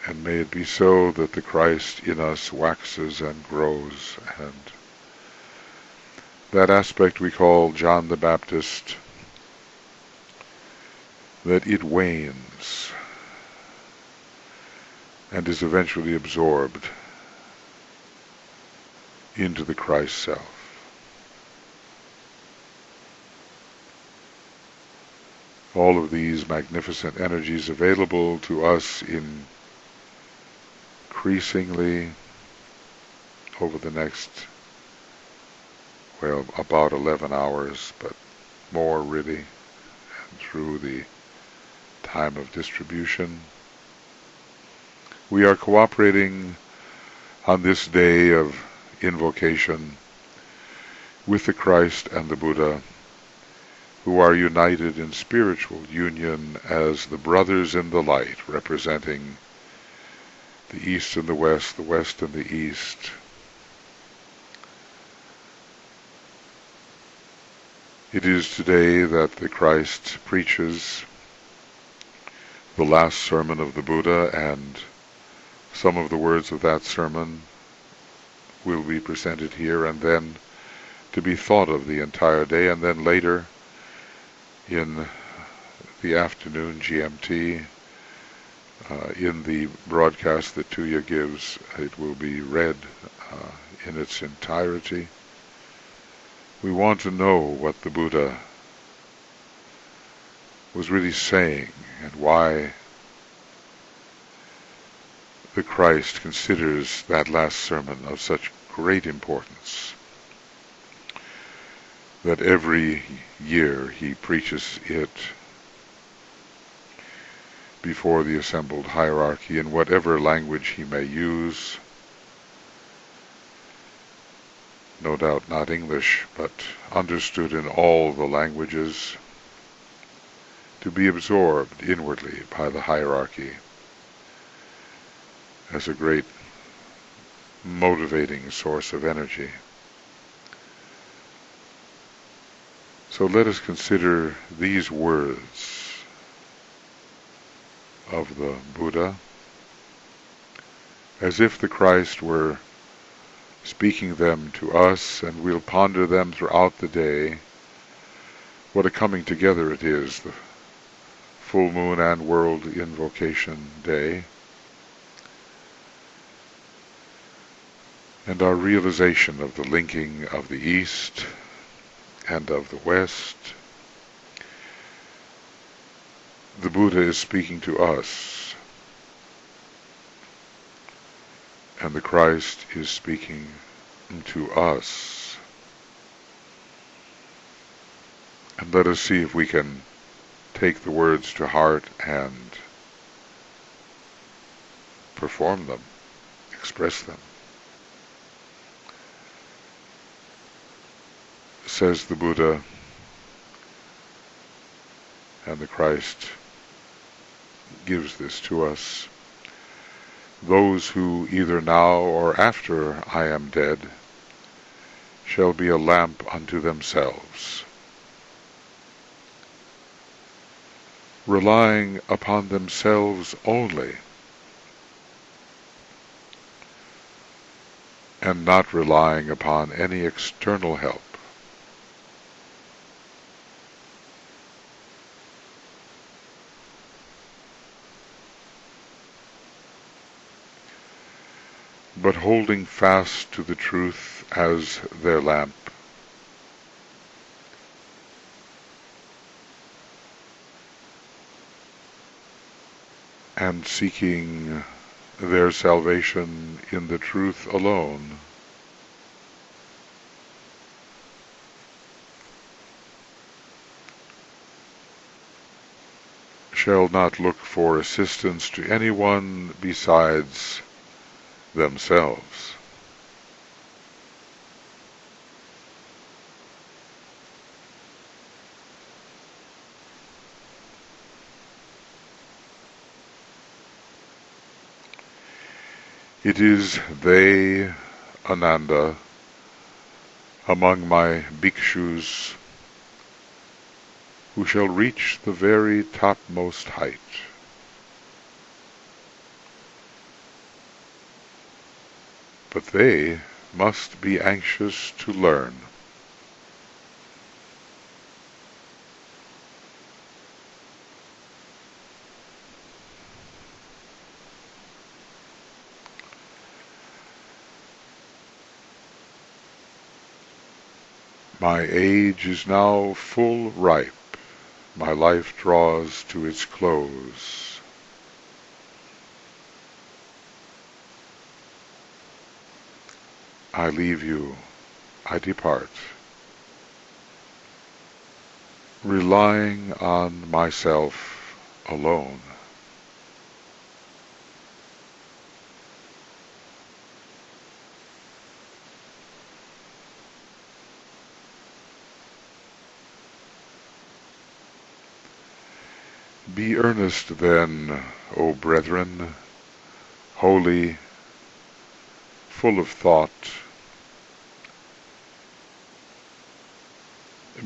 And may it be so that the Christ in us waxes and grows, and that aspect we call John the Baptist, that it wanes and is eventually absorbed into the Christ self. All of these magnificent energies available to us increasingly over the next, well, about 11 hours, but more really, and through the time of distribution. We are cooperating on this day of invocation with the Christ and the Buddha, who are united in spiritual union as the brothers in the light, representing the East and the West and the East. It is today that the Christ preaches the last sermon of the Buddha, and some of the words of that sermon will be presented here and then to be thought of the entire day, and then later in the afternoon GMT, in the broadcast that Tuya gives, it will be read in its entirety. We want to know what the Buddha was really saying and why the Christ considers that last sermon of such great importance that every year he preaches it before the assembled hierarchy in whatever language he may use. No doubt not English, but understood in all the languages, to be absorbed inwardly by the hierarchy as a great motivating source of energy. So let us consider these words of the Buddha as if the Christ were speaking them to us, and we'll ponder them throughout the day. What a coming together it is, the full moon and world invocation day, and our realization of the linking of the East and of the West. The Buddha is speaking to us, and the Christ is speaking to us. And let us see if we can take the words to heart and perform them, express them. Says the Buddha, and the Christ gives this to us: those who either now or after I am dead shall be a lamp unto themselves, relying upon themselves only and not relying upon any external help. But holding fast to the truth as their lamp, and seeking their salvation in the truth alone, shall not look for assistance to anyone besides themselves. It is they, Ananda, among my bhikshus, who shall reach the very topmost height. But they must be anxious to learn. My age is now full ripe, my life draws to its close. I leave you, I depart, relying on myself alone. Be earnest then, O brethren, holy, full of thought.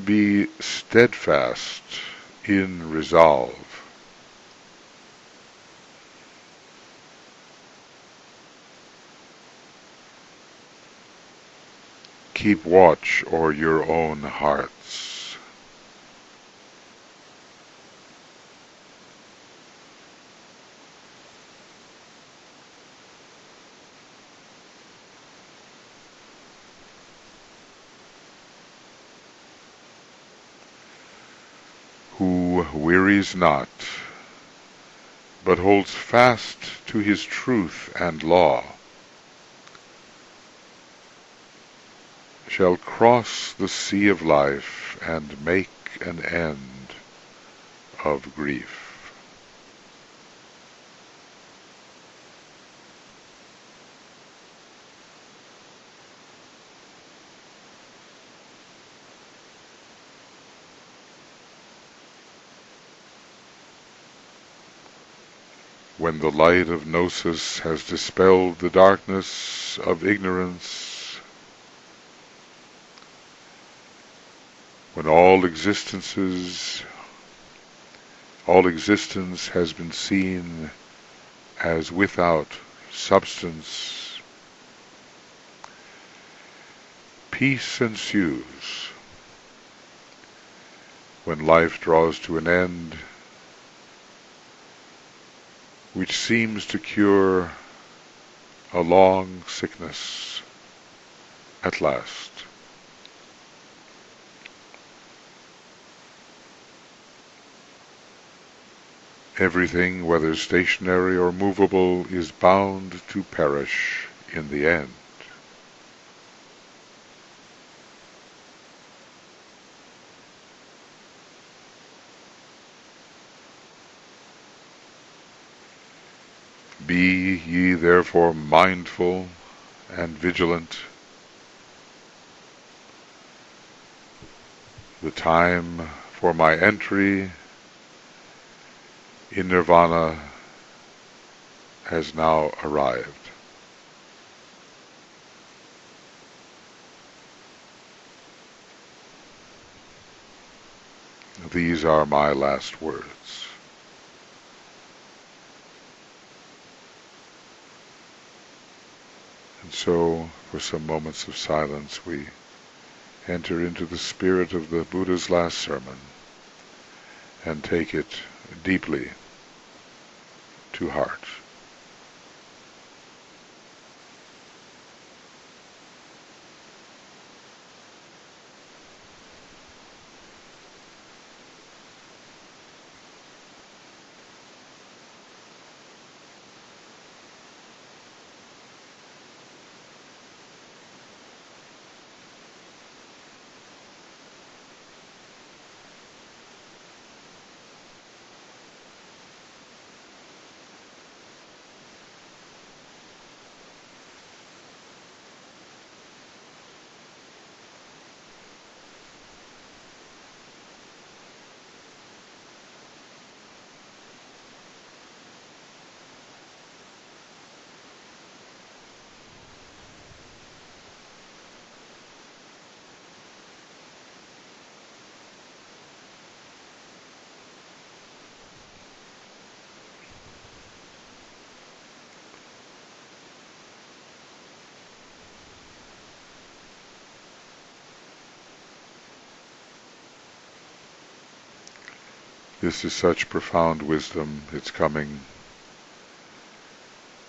Be steadfast in resolve. Keep watch o'er your own hearts. Who wearies not, but holds fast to his truth and law, shall cross the sea of life and make an end of grief. When the light of gnosis has dispelled the darkness of ignorance, when all existence has been seen as without substance, peace ensues. When life draws to an end, which seems to cure a long sickness at last. Everything, whether stationary or movable, is bound to perish in the end. Be ye therefore mindful and vigilant. The time for my entry in nirvana has now arrived. These are my last words. And so, for some moments of silence, we enter into the spirit of the Buddha's last sermon and take it deeply to heart. This is such profound wisdom. It's coming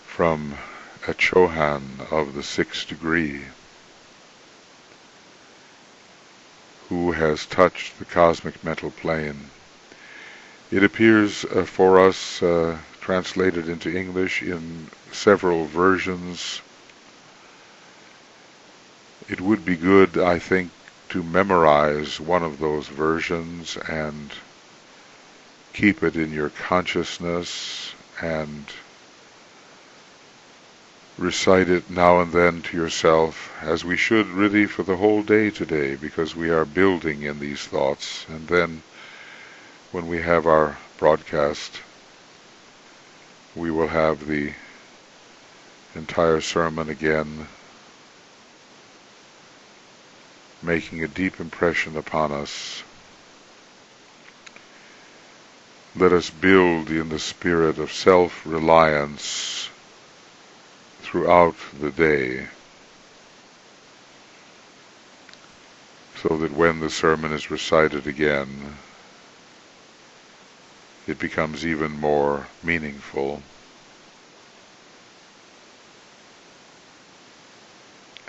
from a Chohan of the 6th degree who has touched the cosmic mental plane. It appears for us translated into English in several versions. It would be good, I think, to memorize one of those versions and keep it in your consciousness and recite it now and then to yourself, as we should really for the whole day today, because we are building in these thoughts. And then when we have our broadcast, we will have the entire sermon again, making a deep impression upon us. Let us build in the spirit of self-reliance throughout the day, so that when the sermon is recited again, it becomes even more meaningful.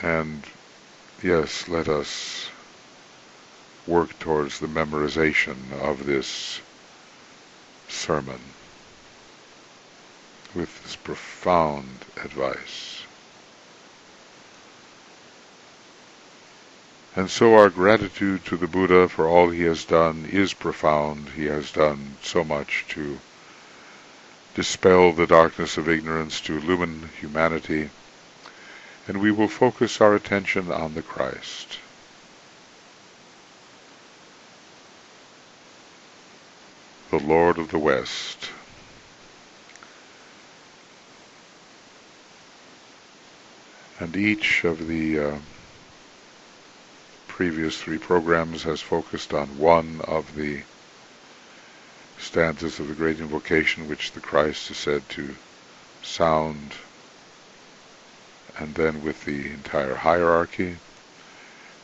And yes, let us work towards the memorization of this sermon with this profound advice. And so our gratitude to the Buddha for all he has done is profound. He has done so much to dispel the darkness of ignorance, to illumine humanity, and we will focus our attention on the Christ. The Lord of the West. And each of the previous 3 programs has focused on one of the stanzas of the great invocation which the Christ is said to sound, and then with the entire hierarchy.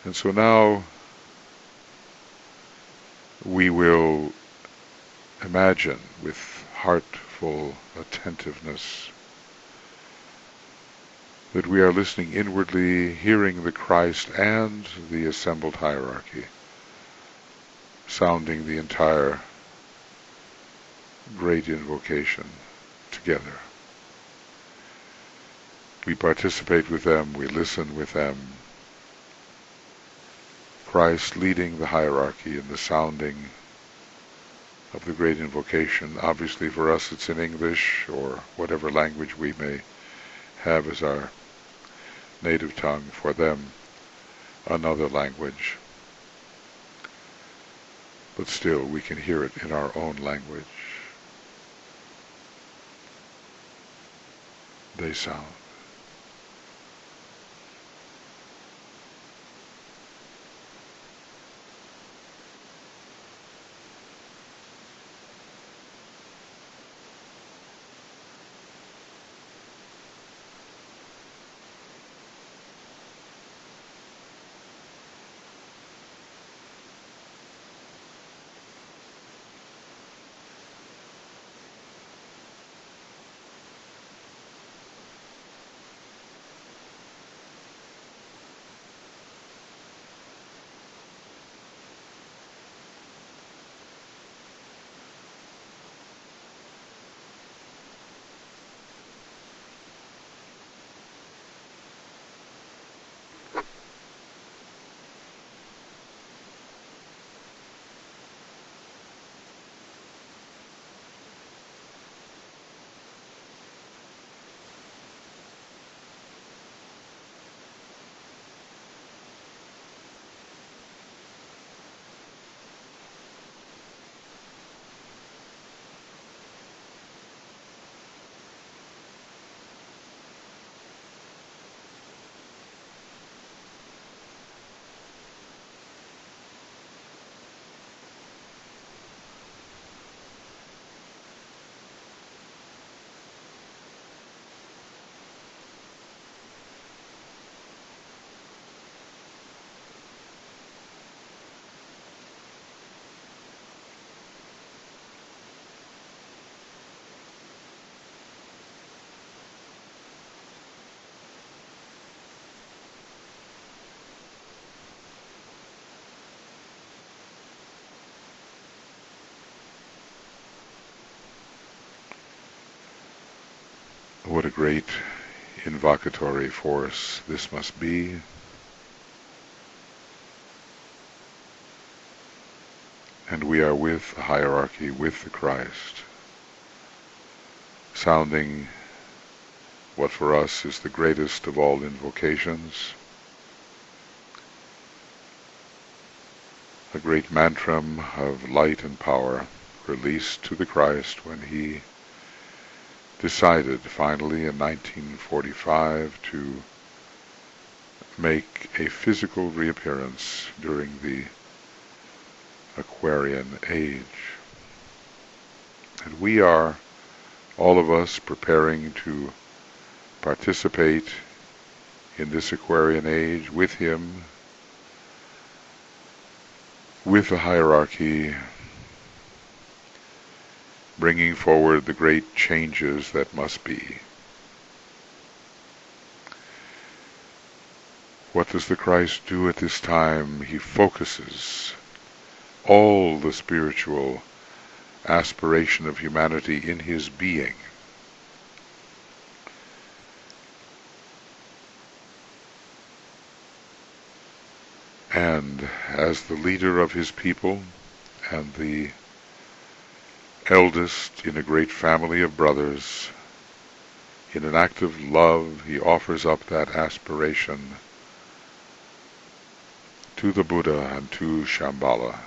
And so now we will imagine with heartful attentiveness that we are listening inwardly, hearing the Christ and the assembled hierarchy, sounding the entire great invocation together. We participate with them, we listen with them. Christ leading the hierarchy in the sounding of the great invocation. Obviously for us it's in English or whatever language we may have as our native tongue, for them another language. But still we can hear it in our own language. They sound. What a great invocatory force this must be. And we are with the hierarchy, with the Christ, sounding what for us is the greatest of all invocations, a great mantram of light and power released to the Christ when he decided finally in 1945 to make a physical reappearance during the Aquarian age. And we are, all of us, preparing to participate in this Aquarian age with him, with the hierarchy, bringing forward the great changes that must be. What does the Christ do at this time? He focuses all the spiritual aspiration of humanity in his being. And as the leader of his people and the eldest in a great family of brothers, in an act of love, he offers up that aspiration to the Buddha and to Shambhala,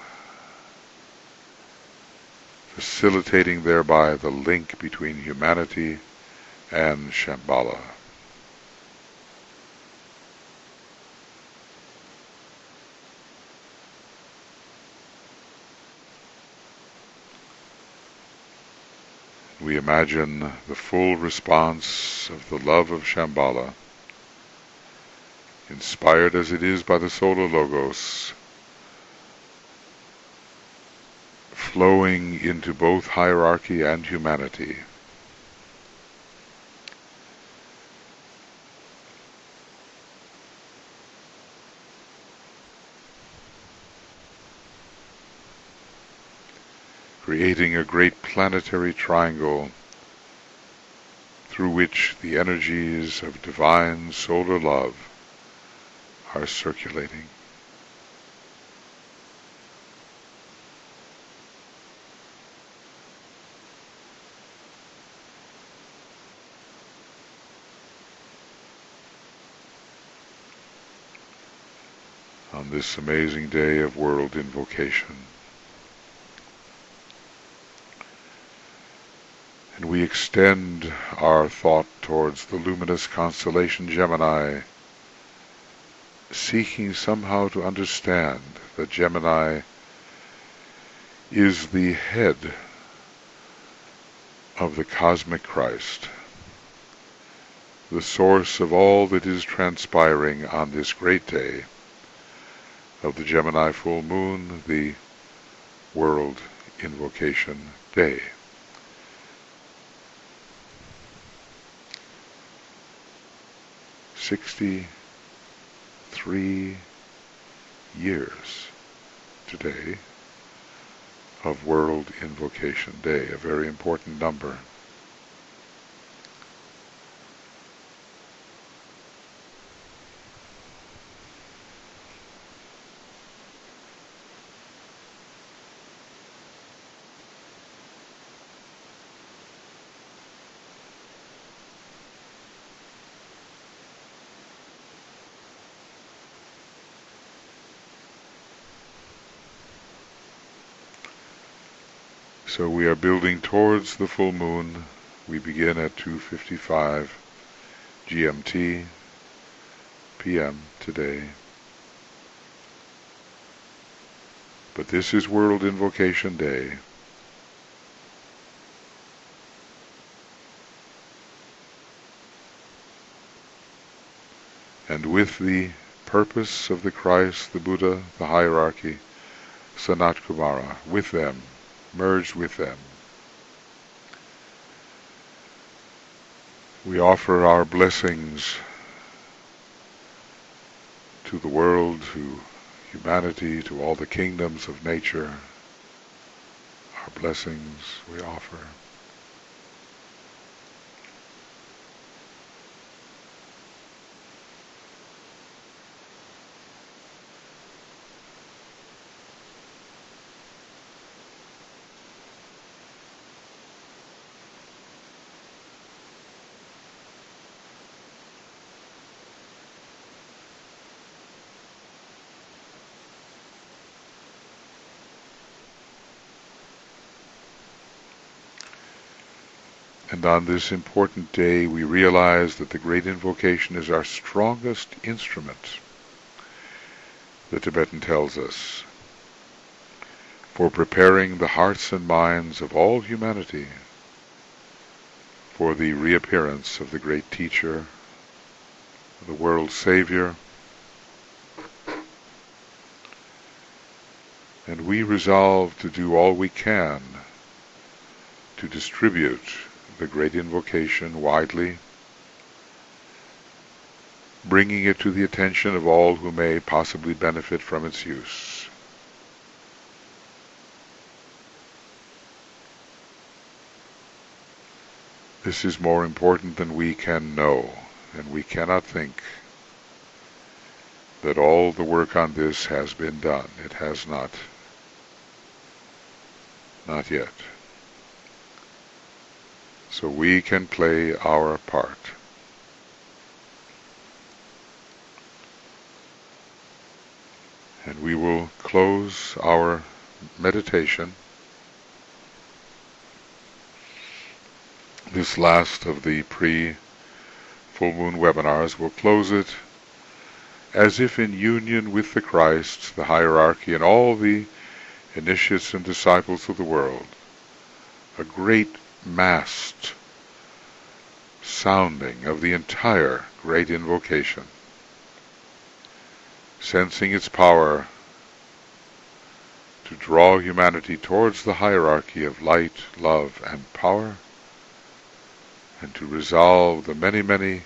facilitating thereby the link between humanity and Shambhala. We imagine the full response of the love of Shambhala, inspired as it is by the Solar Logos, flowing into both hierarchy and humanity. Creating a great planetary triangle through which the energies of divine solar love are circulating. On this amazing day of world invocation. And we extend our thought towards the luminous constellation Gemini, seeking somehow to understand that Gemini is the head of the cosmic Christ, the source of all that is transpiring on this great day of the Gemini full moon, the World Invocation Day. 63 years today of World Invocation Day, a very important number. So we are building towards the full moon. We begin at 2:55 GMT PM today. But this is World Invocation Day. And with the purpose of the Christ, the Buddha, the hierarchy, Sanat Kumara, with them, merged with them, we offer our blessings to the world, to humanity, to all the kingdoms of nature. Our blessings we offer. And on this important day, we realize that the great invocation is our strongest instrument, the Tibetan tells us, for preparing the hearts and minds of all humanity for the reappearance of the great teacher, the world's savior. And we resolve to do all we can to distribute the great invocation widely, bringing it to the attention of all who may possibly benefit from its use. This is more important than we can know, and we cannot think that all the work on this has been done. It has not. Not yet. So we can play our part. And we will close our meditation, this last of the pre-full moon webinars. We'll close it as if in union with the Christ, the hierarchy, and all the initiates and disciples of the world, a great massed sounding of the entire great invocation, sensing its power to draw humanity towards the hierarchy of light, love, and power, and to resolve the many, many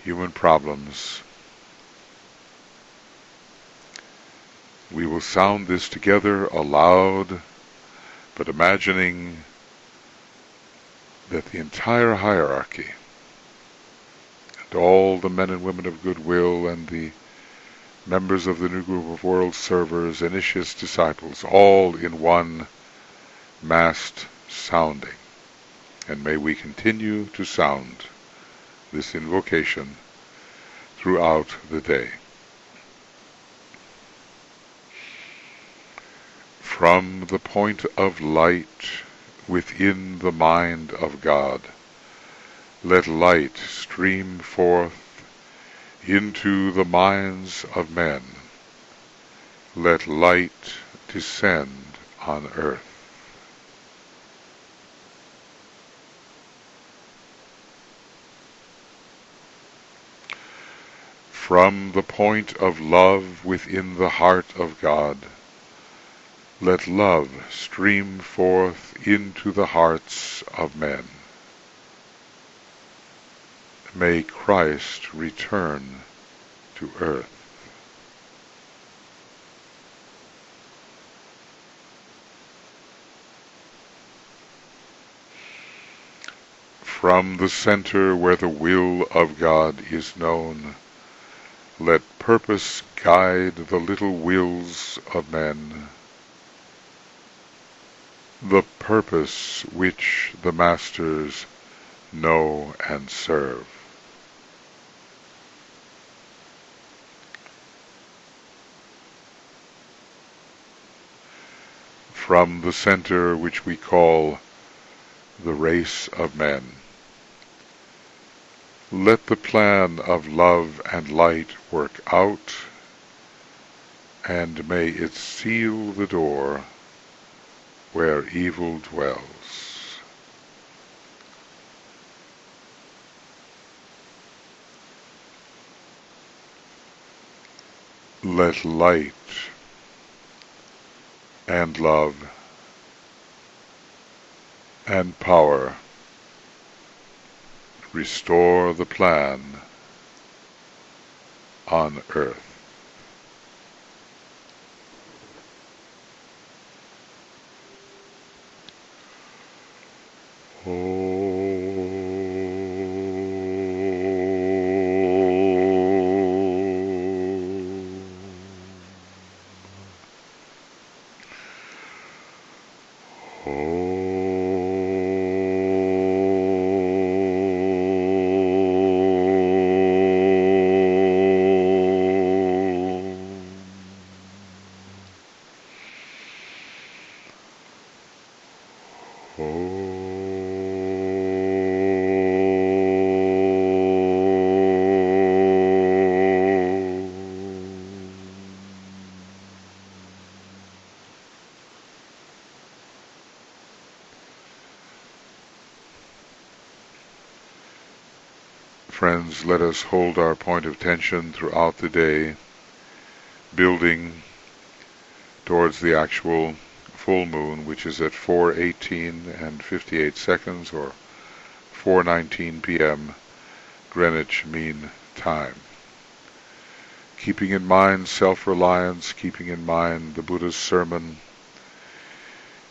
human problems. We will sound this together aloud, but imagining that the entire hierarchy and all the men and women of goodwill and the members of the new group of world servers, initiates, disciples, all in one massed sounding. And may we continue to sound this invocation throughout the day. From the point of light within the mind of God, let light stream forth into the minds of men. Let light descend on earth. From the point of love within the heart of God, let love stream forth into the hearts of men. May Christ return to earth. From the center where the will of God is known, let purpose guide the little wills of men, the purpose which the masters know and serve. From the center which we call the race of men, let the plan of love and light work out, and may it seal the door where evil dwells. Let light and love and power restore the plan on earth. Oh. friends, let us hold our point of tension throughout the day, building towards the actual full moon, which is at 4:18 and 58 seconds, or 4:19 p.m. Greenwich Mean Time. Keeping in mind self-reliance, keeping in mind the Buddha's sermon,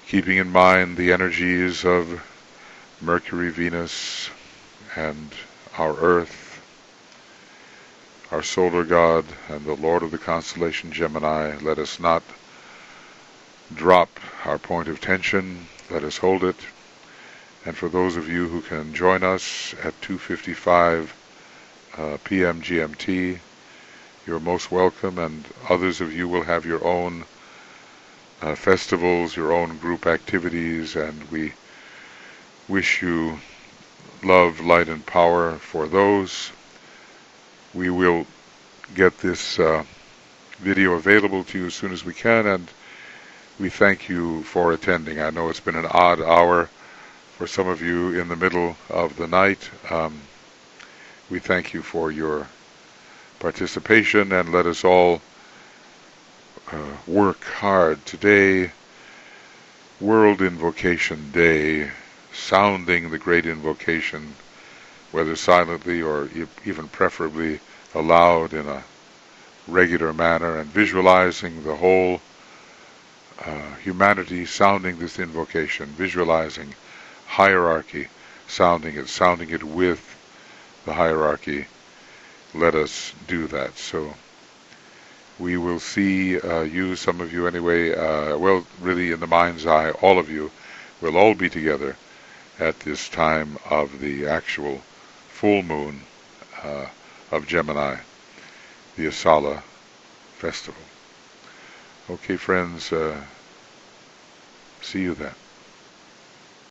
keeping in mind the energies of Mercury, Venus, and our Earth, our solar god, and the Lord of the constellation Gemini, let us not drop our point of tension. Let us hold it. And for those of you who can join us at 2:55 p.m. GMT, you're most welcome, and others of you will have your own festivals, your own group activities, and we wish you love, light, and power for those. We will get this video available to you as soon as we can, and we thank you for attending. I know it's been an odd hour for some of you in the middle of the night. We thank you for your participation, and let us all work hard. Today, World Invocation Day, sounding the great invocation, whether silently or even preferably aloud in a regular manner, and visualizing the whole humanity sounding this invocation, visualizing hierarchy, sounding it with the hierarchy. Let us do that. So we will see you, some of you anyway, well, really in the mind's eye, all of you will all be together at this time of the actual full moon of Gemini, the ASALA festival. Okay, friends, see you then.